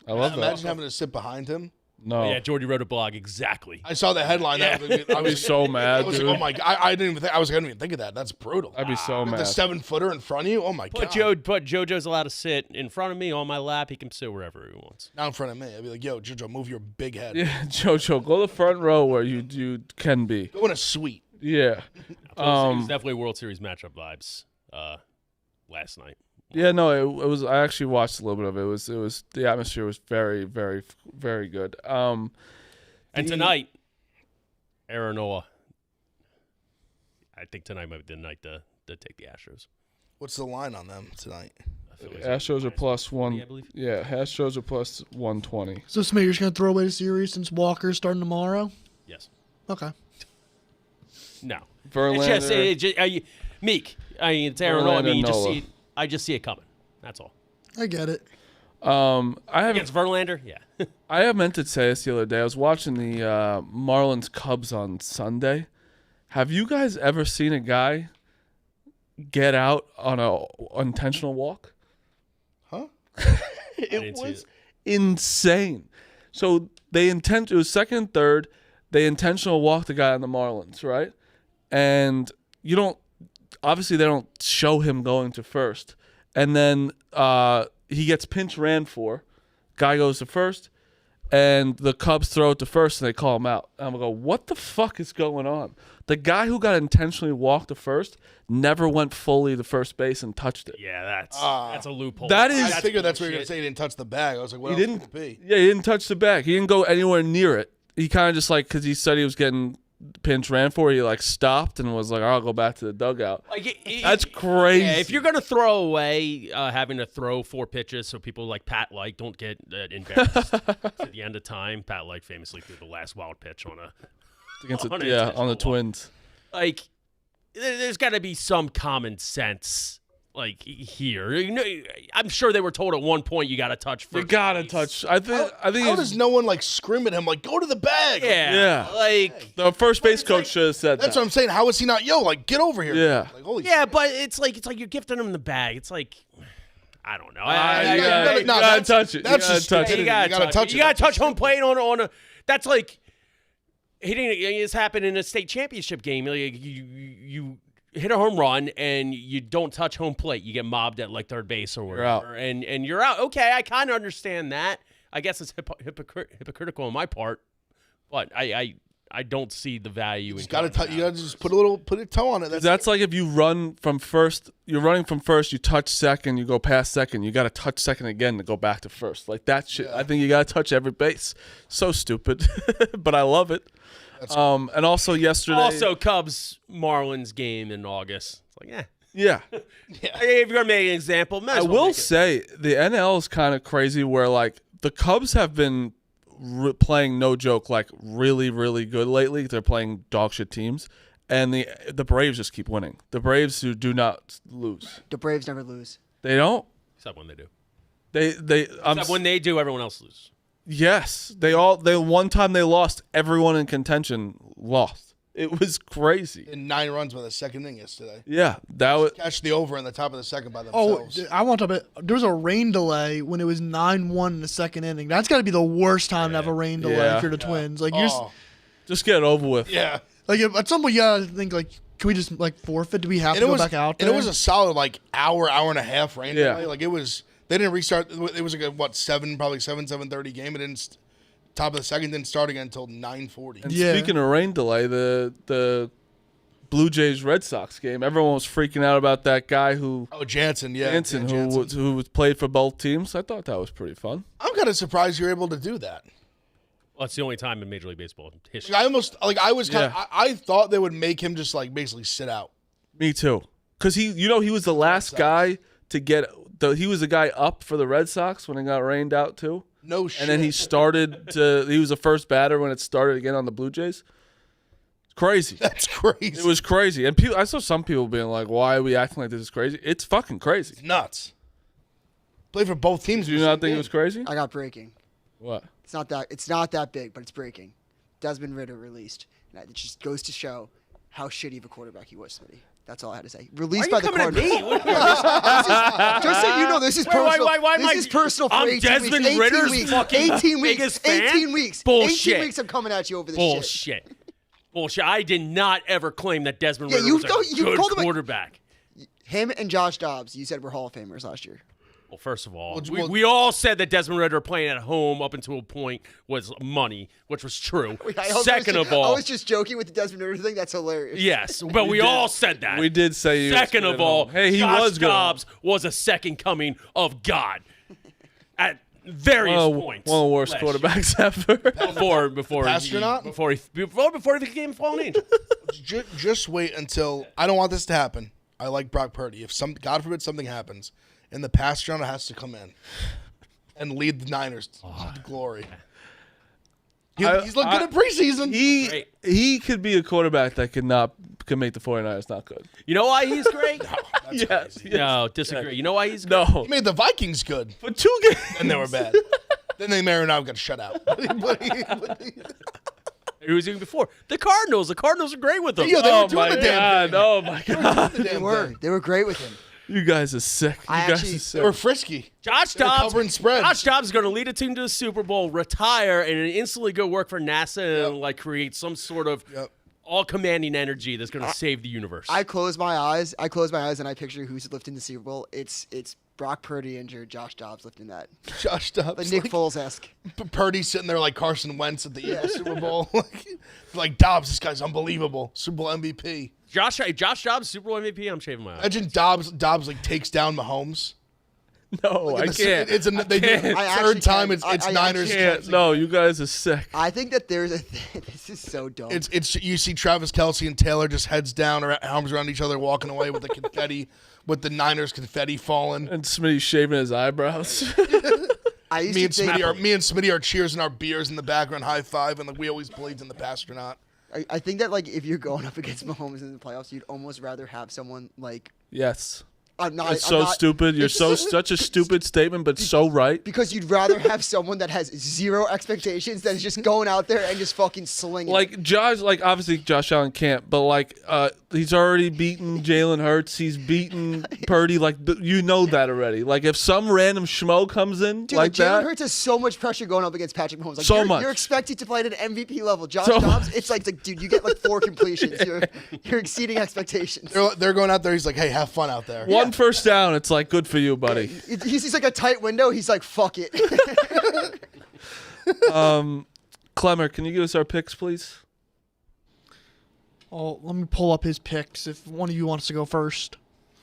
Speaker 1: I love that.
Speaker 4: Imagine having to sit behind him.
Speaker 1: No.
Speaker 3: Oh, yeah, Jordy wrote a blog exactly.
Speaker 4: I saw the headline. I
Speaker 1: I'd be so mad,
Speaker 4: I was
Speaker 1: dude.
Speaker 4: like, oh my god! I didn't even think. I was gonna even think of that. That's brutal.
Speaker 1: I'd be so
Speaker 4: The
Speaker 1: mad.
Speaker 4: 7-footer in front of you. Oh my god!
Speaker 3: But JoJo's allowed to sit in front of me on my lap. He can sit wherever he wants.
Speaker 4: Not in front of me. I'd be like, yo, JoJo, move your big head.
Speaker 1: Yeah, Jojo, go to the front row where you can be.
Speaker 4: Go in a suite.
Speaker 1: Yeah.
Speaker 3: It was definitely World Series matchup vibes last night.
Speaker 1: Yeah, no, it was. I actually watched a little bit of it. It was the atmosphere was very, very, very good.
Speaker 3: And tonight, Arizona. I think tonight might be the night to take the Astros.
Speaker 4: What's the line on them tonight?
Speaker 1: Astros are plus
Speaker 3: -120,
Speaker 1: one.
Speaker 3: I believe.
Speaker 1: Yeah, Astros are plus 120.
Speaker 8: So, Smith, you're just going to throw away the series since Walker's starting tomorrow?
Speaker 3: Yes.
Speaker 8: Okay.
Speaker 3: No.
Speaker 1: Verlander.
Speaker 3: It's just Meek. I mean, it's Arizona.
Speaker 1: Verlander,
Speaker 3: I just see it coming. That's all.
Speaker 8: I get it.
Speaker 1: I have
Speaker 3: Against Verlander, yeah.
Speaker 1: I have meant to say this the other day. I was watching the Marlins Cubs on Sunday. Have you guys ever seen a guy get out on a intentional walk?
Speaker 4: Huh?
Speaker 1: It
Speaker 3: didn't see
Speaker 1: was
Speaker 3: it.
Speaker 1: insane. So it was second and third. They intentional walked the guy on the Marlins, right? And obviously they don't show him going to first. And then he gets pinch ran for. Guy goes to first, and the Cubs throw it to first, and they call him out. And I'm going to go, what the fuck is going on? The guy who got intentionally walked to first never went fully to first base and touched it.
Speaker 3: Yeah, that's a loophole.
Speaker 1: That is-
Speaker 4: I figured that's what you're gonna
Speaker 3: bullshit.
Speaker 4: say. He didn't touch the bag. I was like, what
Speaker 1: He
Speaker 4: else
Speaker 1: didn't.
Speaker 4: could it be?
Speaker 1: Yeah, he didn't touch the bag. He didn't go anywhere near it. He kind of just because he said he was getting pinch ran for. He stopped and was like, "I'll go back to the dugout." That's crazy.
Speaker 3: Yeah, if you're gonna throw away having to throw 4 pitches, so people like Pat Light don't get embarrassed at the end of time. Pat Light famously threw the last wild pitch on
Speaker 1: Against
Speaker 3: on an
Speaker 1: on the
Speaker 3: intentional walk.
Speaker 1: Twins.
Speaker 3: There's got to be some common sense here. I'm sure they were told at one point you got to touch first.
Speaker 1: You gotta
Speaker 3: base.
Speaker 1: touch. I think.
Speaker 4: How does no one scream at him go to the bag?
Speaker 3: Yeah,
Speaker 1: the first base coach should have said
Speaker 4: That's
Speaker 1: that.
Speaker 4: what I'm saying. How is he not? Get over here.
Speaker 1: Yeah.
Speaker 4: Holy
Speaker 3: yeah, but it's like you're gifting him the bag. It's like I don't know.
Speaker 1: You gotta touch it.
Speaker 4: That's
Speaker 1: You
Speaker 4: just
Speaker 1: gotta touch
Speaker 4: stupidity.
Speaker 3: You gotta touch it. You gotta touch home plate on a. That's like hitting. It's happened in a state championship game. You hit a home run and you don't touch home plate. You get mobbed at third base or whatever,
Speaker 1: out.
Speaker 3: and you're out. Okay, I kind of understand that. I guess it's hypocritical on my part, But I don't see the value in
Speaker 4: You gotta just put a toe on it.
Speaker 1: That's like if you run from first, you're running from first, you touch second, you go past second, you got to touch second again to go back to first. Like that shit. I think you got to touch every base. So stupid, but I love it. And also yesterday.
Speaker 3: Also, Cubs Marlins game in August. It's like,
Speaker 1: yeah.
Speaker 3: If you're gonna make an example,
Speaker 1: I will say the NL is kind of crazy where like the Cubs have been playing no joke like really really good lately. They're playing dog shit teams, and the Braves just keep winning. The Braves who do not lose.
Speaker 5: The Braves never lose.
Speaker 1: They don't.
Speaker 3: Except when they do.
Speaker 1: Except
Speaker 3: when they do, everyone else loses.
Speaker 1: Yes, they one time they lost. Everyone in contention lost. It was crazy.
Speaker 4: In 9 runs by the second inning yesterday.
Speaker 1: Yeah, that was
Speaker 4: catch the over in the top of the second by themselves.
Speaker 8: I want to talk about. There was a rain delay when it was 9-1 in the second inning. That's got to be the worst time to have a rain delay if you're the Twins. Like
Speaker 1: just get it over with.
Speaker 4: Yeah.
Speaker 8: Like at some point, you gotta think like, can we just like forfeit? Do we have to go back out there?
Speaker 4: And it was a solid like hour and a half rain delay. Like it was. They didn't restart. It was like a 7:30 game. It didn't. Top of the second didn't start again until 9:40.
Speaker 1: And speaking of rain delay, the Blue Jays Red Sox game, everyone was freaking out about that guy who
Speaker 4: Jansen,
Speaker 1: who was played for both teams. I thought that was pretty fun.
Speaker 4: I'm kind of surprised you're able to do that.
Speaker 3: Well, it's the only time in Major League Baseball history.
Speaker 4: I thought they would make him just like basically sit out.
Speaker 1: Me too, because he was the last guy to get. He was the guy up for the Red Sox when it got rained out too.
Speaker 4: No shit.
Speaker 1: And then he was the first batter when it started again on the Blue Jays. Crazy.
Speaker 4: That's crazy.
Speaker 1: It was crazy. And I saw some people being like, why are we acting like this is crazy? It's fucking crazy.
Speaker 4: It's nuts. Play for both teams.
Speaker 1: Do you not think it was crazy?
Speaker 5: I got breaking.
Speaker 1: What?
Speaker 5: It's not that big, but it's breaking. Desmond Ridder released. And it just goes to show how shitty of a quarterback he was, Smitty. That's all I had to say. Released by the Cardinals. Just so you know, this is personal. This is personal for
Speaker 3: I'm
Speaker 5: 18
Speaker 3: Desmond
Speaker 5: weeks.
Speaker 3: Ridder's
Speaker 5: 18 weeks.
Speaker 3: fucking
Speaker 5: 18 weeks.
Speaker 3: biggest fan?
Speaker 5: 18 weeks.
Speaker 3: Bullshit.
Speaker 5: 18 weeks I'm coming at you over this shit.
Speaker 3: Bullshit. I did not ever claim that Desmond Ridder was a good quarterback.
Speaker 5: Him and Josh Dobbs, you said were Hall of Famers last year.
Speaker 3: Well, first of all, we all said that Desmond Ridder playing at home up until a point was money, which was true. Second of all,
Speaker 5: I was just joking with the Desmond Ridder thing. That's hilarious.
Speaker 3: Yes, but we all said that.
Speaker 1: We did say.
Speaker 3: Second of all,
Speaker 1: hey,
Speaker 3: Josh Dobbs was a second coming of God at various points.
Speaker 1: One of the worst quarterbacks ever.
Speaker 3: Before he became a fallen angel.
Speaker 4: Just wait until. I don't want this to happen. I like Brock Purdy. If God forbid something happens. And the Pastrana has to come in and lead the Niners to glory. He's looked good in preseason.
Speaker 1: He could be a quarterback that could make the 49ers not good.
Speaker 3: You know why he's great?
Speaker 4: Yes.
Speaker 3: No, disagree. You know why he's good?
Speaker 1: No.
Speaker 4: He made the Vikings good.
Speaker 1: For 2 games.
Speaker 4: And they were bad. Then they may or not got shut out.
Speaker 3: Who was even before? The Cardinals. The Cardinals are great with him.
Speaker 4: Yo, they were doing the damn thing.
Speaker 1: Oh, my God.
Speaker 5: They were great with him.
Speaker 1: You guys are sick.
Speaker 4: They were frisky.
Speaker 3: Josh Dobbs is going to lead a team to the Super Bowl, retire, and instantly go work for NASA and create some sort of all-commanding energy that's going to save the universe.
Speaker 5: I close my eyes and I picture who's lifting the Super Bowl. It's Brock Purdy injured, Josh Dobbs lifting that.
Speaker 4: Josh Dobbs.
Speaker 5: Like Nick Foles-esque.
Speaker 4: Purdy sitting there like Carson Wentz at the Super Bowl. like Dobbs, this guy's unbelievable. Super Bowl MVP.
Speaker 3: Josh Dobbs, Super Bowl MVP. I'm shaving my eyes.
Speaker 4: Imagine Dobbs takes down Mahomes.
Speaker 1: No, I can't.
Speaker 4: It's third time. It's Niners.
Speaker 1: No, you guys are sick.
Speaker 5: I think that there's a thing. This is so dumb.
Speaker 4: It's you see Travis Kelce and Taylor just heads down, or arms around each other, walking away with the confetti, with the Niners confetti falling.
Speaker 1: And Smitty shaving his eyebrows.
Speaker 4: Me and Smitty are cheersing our beers in the background, high five, and we always believed in the Pastrana.
Speaker 5: I think that if you're going up against Mahomes in the playoffs, you'd almost rather have someone like.
Speaker 1: Yes.
Speaker 5: It's
Speaker 1: stupid. You're such a stupid statement, but so right.
Speaker 5: Because you'd rather have someone that has zero expectations that is just going out there and just fucking slinging.
Speaker 1: Obviously Josh Allen can't, but he's already beaten Jalen Hurts. He's beaten Purdy. You know that already. If some random schmo comes in
Speaker 5: Dude, Jalen Hurts has so much pressure going up against Patrick Mahomes.
Speaker 1: Much.
Speaker 5: You're expected to play at an MVP level. Josh Dobbs, it's dude, you get 4 completions. You're exceeding expectations.
Speaker 4: They're going out there. He's like, hey, have fun out there.
Speaker 1: One first down, it's good for you, buddy.
Speaker 5: He sees a tight window. He's like, fuck it.
Speaker 1: Clemmer, can you give us our picks, please?
Speaker 8: Oh, let me pull up his picks if one of you wants to go first.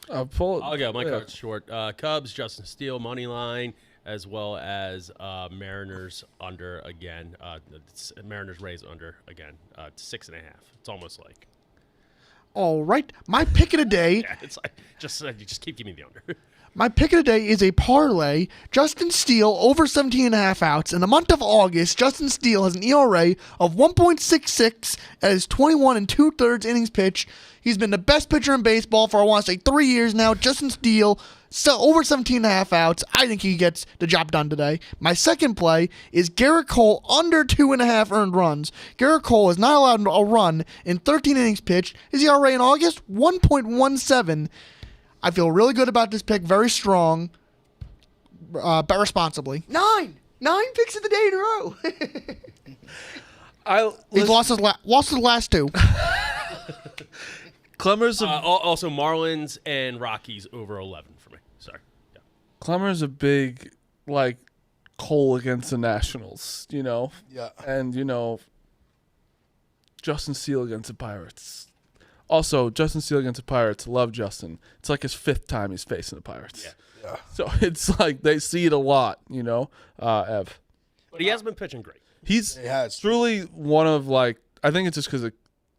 Speaker 1: I'll
Speaker 3: go. My card's short. Cubs, Justin Steele, money line, as well as Mariners under again. Mariners raise under again. 6.5. It's almost like.
Speaker 8: All right. My pick of the day.
Speaker 3: Yeah, it's like just keep giving me the under.
Speaker 8: My pick of the day is a parlay. Justin Steele over 17.5 outs. In the month of August, Justin Steele has an ERA of 1.66 at his 21 2/3 innings pitch. He's been the best pitcher in baseball for, I want to say, 3 years now. Justin Steele, over 17.5 outs. I think he gets the job done today. My second play is Garrett Cole under 2.5 earned runs. Garrett Cole is not allowed a run in 13 innings pitched. His ERA in August, 1.17. I feel really good about this pick. Very strong. Bet responsibly.
Speaker 5: 9 picks of the day in a row.
Speaker 8: He's lost his last 2.
Speaker 1: Clemmer's
Speaker 3: Also Marlins and Rockies over 11 for me. Sorry. Yeah.
Speaker 1: Clemmer's a big Cole against the Nationals,
Speaker 4: Yeah.
Speaker 1: and Justin Steele against the Pirates. Also, Justin Steele against the Pirates. Love Justin. It's like his 5th time he's facing the Pirates.
Speaker 4: Yeah.
Speaker 1: So it's like they see it a lot, Ev.
Speaker 3: But he has been pitching great.
Speaker 4: He has.
Speaker 1: Truly one of I think it's just because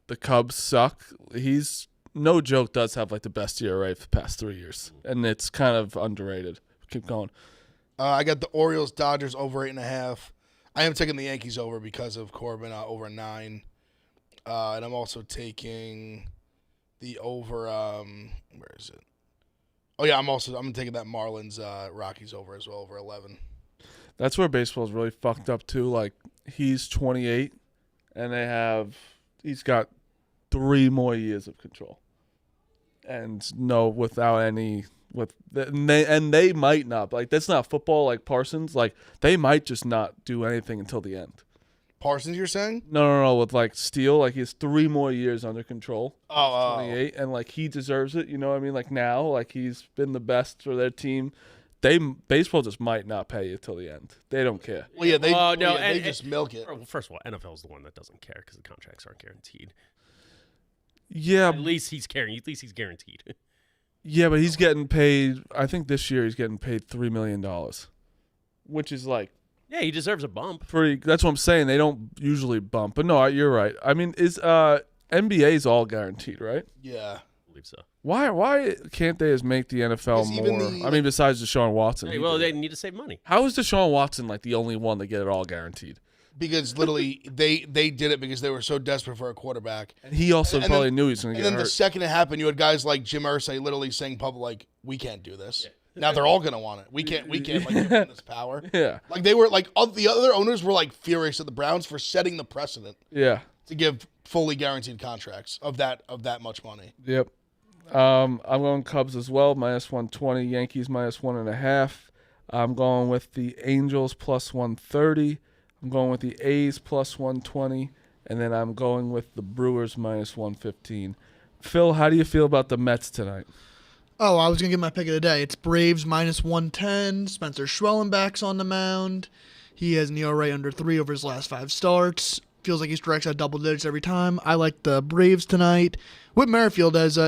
Speaker 1: the Cubs suck. He's no joke does have the best ERA for the past 3 years, and it's kind of underrated. Keep going.
Speaker 4: I got the Orioles, Dodgers over 8.5. I am taking the Yankees over because of Corbin over 9, and I'm also taking the over. Where is it? Oh yeah, I'm taking that Marlins Rockies over as well, over 11.
Speaker 1: That's where baseball is really fucked up too. He's 28, and he's got 3 more years of control, and they might not that's not football like Parsons. They might just not do anything until the end.
Speaker 4: Parsons, you're saying?
Speaker 1: No. With Steele, he has 3 more years under control.
Speaker 4: Oh,
Speaker 1: 28, and he deserves it. You know what I mean? Now, he's been the best for their team. Baseball just might not pay you till the end. They don't care.
Speaker 4: Well, yeah,
Speaker 3: they
Speaker 4: just milk it.
Speaker 3: Well, first of all, NFL is the one that doesn't care because the contracts aren't guaranteed.
Speaker 1: Yeah,
Speaker 3: At least he's guaranteed.
Speaker 1: Yeah, but he's getting paid. I think this year he's getting paid $3 million, which is
Speaker 3: Yeah, he deserves a bump.
Speaker 1: pretty. That's what I'm saying. They don't usually bump, but no, you're right. I mean, is NBA's all guaranteed, right?
Speaker 4: Yeah.
Speaker 3: I believe so.
Speaker 1: Why can't they just make the NFL
Speaker 4: Because even
Speaker 1: more? I mean, besides Deshaun Watson.
Speaker 3: Hey, well, they need to save money.
Speaker 1: How is Deshaun Watson the only one to get it all guaranteed?
Speaker 4: Because literally they did it because they were so desperate for a quarterback.
Speaker 1: And he also
Speaker 4: And
Speaker 1: probably
Speaker 4: then-
Speaker 1: knew he was going to
Speaker 4: And
Speaker 1: get
Speaker 4: then
Speaker 1: hurt.
Speaker 4: the second it happened, you had guys like Jim Irsay literally saying public, we can't do this. Now they're all gonna want it. We can't give them this power.
Speaker 1: Yeah,
Speaker 4: They were the other owners were furious at the Browns for setting the precedent
Speaker 1: yeah,
Speaker 4: to give fully guaranteed contracts of that much money.
Speaker 1: yep. I'm going Cubs as well, -120. Yankees -1.5. I'm going with the Angels +130. I'm going with the A's +120, and then I'm going with the Brewers -115. Phil, how do you feel about the Mets tonight?
Speaker 8: Oh, I was going to give my pick of the day. It's Braves -110. Spencer Schwellenbach's on the mound. He has an ERA under 3 over his last 5 starts. Feels like he strikes out double digits every time. I like the Braves tonight. Whit Merrifield has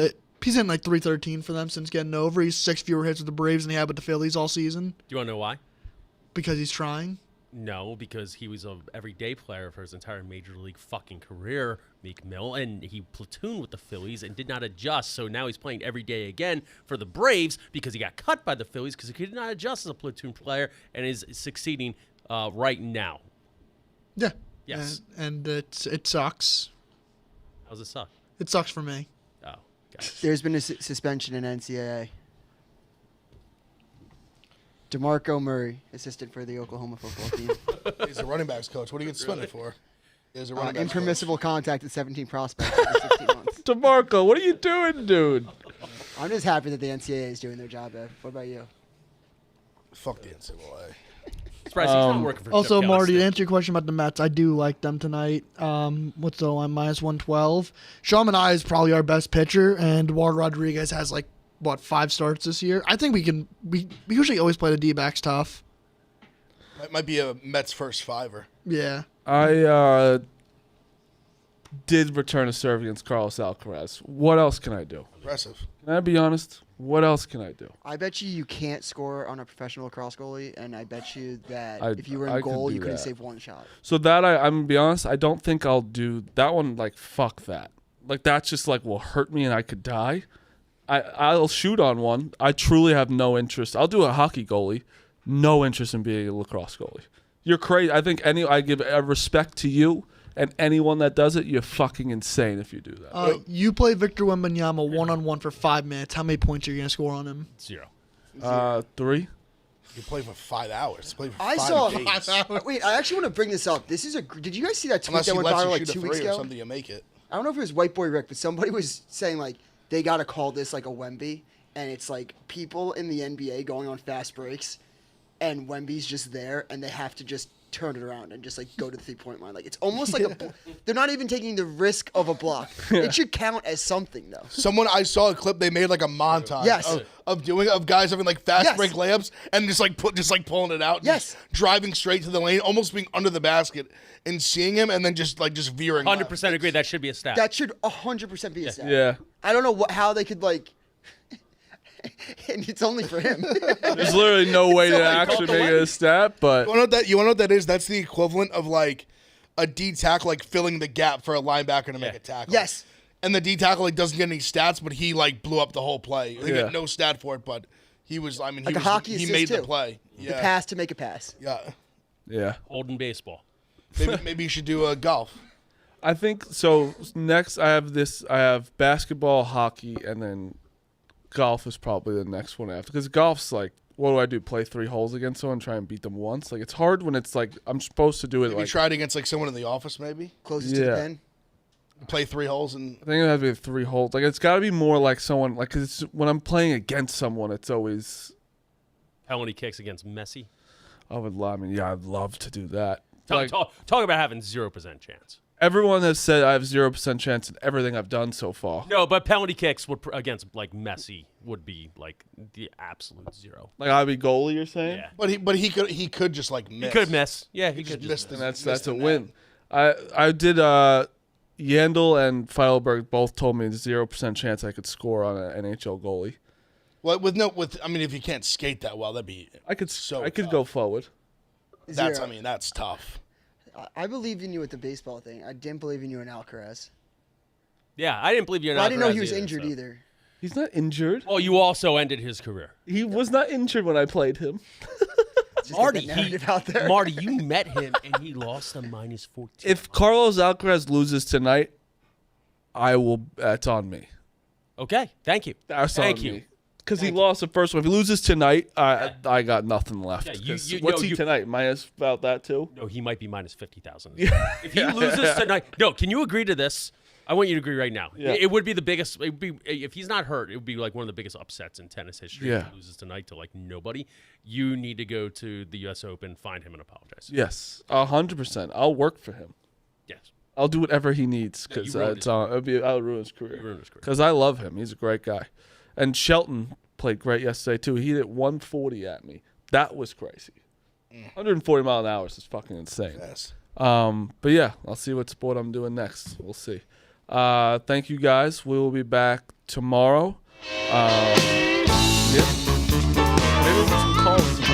Speaker 8: he's in .313 for them since getting over. He's 6 fewer hits with the Braves than he had with the Phillies all season.
Speaker 3: Do you want to know why?
Speaker 8: Because he's trying.
Speaker 3: No, because he was an everyday player for his entire major league fucking career, Meek Mill, and he platooned with the Phillies and did not adjust. So now he's playing every day again for the Braves because he got cut by the Phillies because he could not adjust as a platoon player and is succeeding right now.
Speaker 8: Yeah.
Speaker 3: Yes.
Speaker 8: And it sucks.
Speaker 3: How's it suck?
Speaker 8: It sucks for me.
Speaker 3: Oh, got it.
Speaker 5: There's been a suspension in NCAA. DeMarco Murray, assistant for the Oklahoma football team.
Speaker 4: He's a running backs coach. What do you get suspended for? He's a running backs
Speaker 5: Impermissible contact at 17 prospects for 16 months.
Speaker 1: DeMarco, what are you doing, dude?
Speaker 5: I'm just happy that the NCAA is doing their job, Ev. What about you?
Speaker 4: coach. Fuck the NCAA.
Speaker 3: Surprised he's not working for
Speaker 8: Also,
Speaker 3: Chip Kelly
Speaker 8: Marty, to
Speaker 3: still.
Speaker 8: answer your question about the Mets, I do like them tonight. What's the line? -112. Sean Manaea is probably our best pitcher, and Eduardo Rodriguez has 5 starts this year. I think we usually always play the D-backs tough.
Speaker 4: That might be a Mets first fiver.
Speaker 8: Yeah.
Speaker 1: I did return a serve against Carlos Alcaraz. What else can I do?
Speaker 4: Impressive.
Speaker 1: Can I be honest? What else can I do?
Speaker 5: I bet you can't score on a professional lacrosse goalie, and I bet you that if you were
Speaker 1: I
Speaker 5: in
Speaker 1: could
Speaker 5: goal,
Speaker 1: do
Speaker 5: you couldn't
Speaker 1: that.
Speaker 5: save one shot.
Speaker 1: So that I'm gonna be honest, I don't think I'll do that one. Like fuck that. Like that's just like will hurt me and I could die. I'll shoot on one. I truly have no interest. I'll do a hockey goalie. No interest in being a lacrosse goalie. You're crazy. I think I give respect to you and anyone that does it. You're fucking insane if you do that.
Speaker 8: You play Victor Wembanyama 1-on-1 for 5 minutes. How many points are you going to score on him?
Speaker 3: 0.
Speaker 1: 3.
Speaker 4: You play for 5 hours. Play for
Speaker 5: I
Speaker 4: 5
Speaker 5: saw.
Speaker 4: days.
Speaker 5: Wait, I actually want to bring this up. This is did you guys see that tweet
Speaker 4: Unless
Speaker 5: that
Speaker 4: he
Speaker 5: went
Speaker 4: lets
Speaker 5: viral
Speaker 4: you
Speaker 5: like
Speaker 4: shoot a
Speaker 5: 2 weeks
Speaker 4: three or
Speaker 5: ago?
Speaker 4: something, you make it.
Speaker 5: I don't know if it was White Boy Rick, but somebody was saying like they got to call this like a Wemby, and it's like people in the NBA going on fast breaks, and Wemby's just there, and they have to just turn it around and just like go to the 3-point line. Like it's almost like they're not even taking the risk of a block. It should count as something though.
Speaker 4: I saw a clip. They made like a montage
Speaker 5: Yes.
Speaker 4: of guys having like fast
Speaker 5: Yes.
Speaker 4: break layups and just like pulling it out. And
Speaker 5: Yes.
Speaker 4: just driving straight to the lane, almost being under the basket and seeing him, and then just veering.
Speaker 3: 100% agree. That should be a stat.
Speaker 5: That should 100% be a stat.
Speaker 1: Yeah.
Speaker 5: I don't know how they could like. And it's only for him.
Speaker 1: There's literally no way to
Speaker 5: only
Speaker 1: actually
Speaker 5: called the
Speaker 1: make it a stat, but
Speaker 4: You want to know what that is? That's the equivalent of like a D tackle like filling the gap for a linebacker to make a tackle.
Speaker 5: Yes.
Speaker 4: And the D tackle like doesn't get any stats, but he like blew up the whole play. He
Speaker 1: Yeah.
Speaker 4: got no stat for it, but he was. I mean,
Speaker 5: Like
Speaker 4: he
Speaker 5: a hockey
Speaker 4: he
Speaker 5: assist
Speaker 4: made the
Speaker 5: too.
Speaker 4: play.
Speaker 5: The
Speaker 4: Yeah.
Speaker 5: pass to make a pass.
Speaker 4: Yeah.
Speaker 1: yeah.
Speaker 3: Holding baseball.
Speaker 4: Maybe you should do a golf.
Speaker 1: I think so. Next, I have basketball, hockey, and then golf is probably the next one after. Because golf's like, what do I do? Play 3 holes against someone, try and beat them once? Like it's hard when it's like I'm supposed to do it.
Speaker 4: Maybe
Speaker 1: Like
Speaker 4: try it against like someone in the office. Maybe
Speaker 5: Closest to
Speaker 1: Yeah.
Speaker 5: the pin.
Speaker 4: play 3 holes and
Speaker 1: I think it has to be 3 holes. Like it's got to be more like someone. Like 'cause it's, when I'm playing against someone, it's always
Speaker 3: Penalty kicks against Messi.
Speaker 1: I mean, yeah, I'd love to do that. Like
Speaker 3: Talk about having 0% chance.
Speaker 1: everyone has said, I have 0% chance in everything I've done so far.
Speaker 3: No, but penalty kicks would against like Messi would be like the absolute 0.
Speaker 1: Like I'd be goalie, you're saying?
Speaker 3: Yeah.
Speaker 4: but he could just like miss.
Speaker 3: He could miss. Yeah, he
Speaker 4: just
Speaker 3: could
Speaker 4: missed
Speaker 3: just
Speaker 4: the-
Speaker 1: And
Speaker 4: missed
Speaker 1: that's
Speaker 4: the
Speaker 1: a
Speaker 4: net.
Speaker 1: win. I did Yandel and Feilberg both told me 0% chance I could score on an NHL goalie.
Speaker 4: Well, I mean, if you can't skate that well, that'd be.
Speaker 1: I could
Speaker 4: So
Speaker 1: go
Speaker 4: tough.
Speaker 1: forward.
Speaker 4: That's.
Speaker 5: Zero.
Speaker 4: I mean, that's tough.
Speaker 5: I believe in you with the baseball thing. I didn't believe in you in Alcaraz.
Speaker 3: Yeah, I didn't believe you're
Speaker 5: Well,
Speaker 3: not.
Speaker 5: I didn't know he was injured either.
Speaker 1: He's not injured.
Speaker 3: Well, you also ended his career.
Speaker 1: He was not injured when I played him.
Speaker 5: Just get that narrative out there.
Speaker 3: Marty, you met him and he lost a -14.
Speaker 1: If Carlos Alcaraz loses tonight, I will. That's on me.
Speaker 3: Okay, thank you.
Speaker 1: That's
Speaker 3: Thank
Speaker 1: on
Speaker 3: you.
Speaker 1: me. Because he lost the first one. If he loses tonight, I got nothing left.
Speaker 3: Yeah,
Speaker 1: 'Cause
Speaker 3: no,
Speaker 1: what's he
Speaker 3: you-
Speaker 1: tonight? Minus about that too?
Speaker 3: No, he might be -50,000. If he loses tonight, no. Can you agree to this? I want you to agree right now.
Speaker 1: Yeah.
Speaker 3: It would be the biggest. It would be if he's not hurt. It would be like one of the biggest upsets in tennis history.
Speaker 1: Yeah.
Speaker 3: If he loses tonight to like nobody. You need to go to the U.S. Open, find him, and apologize.
Speaker 1: Yes, 100%. I'll work for him.
Speaker 3: Yes.
Speaker 1: I'll do whatever he needs because
Speaker 3: you ruined
Speaker 1: it's on. I'll ruin his career.
Speaker 3: You ruined his career.
Speaker 1: Because I love him. He's a great guy. And Shelton played great yesterday too. He hit 140 at me. That was crazy. 140 mile an hour is fucking insane.
Speaker 4: Yes.
Speaker 1: But yeah, I'll see what sport I'm doing next. We'll see. Thank you guys. We will be back tomorrow. Yeah. Maybe we'll do some calls.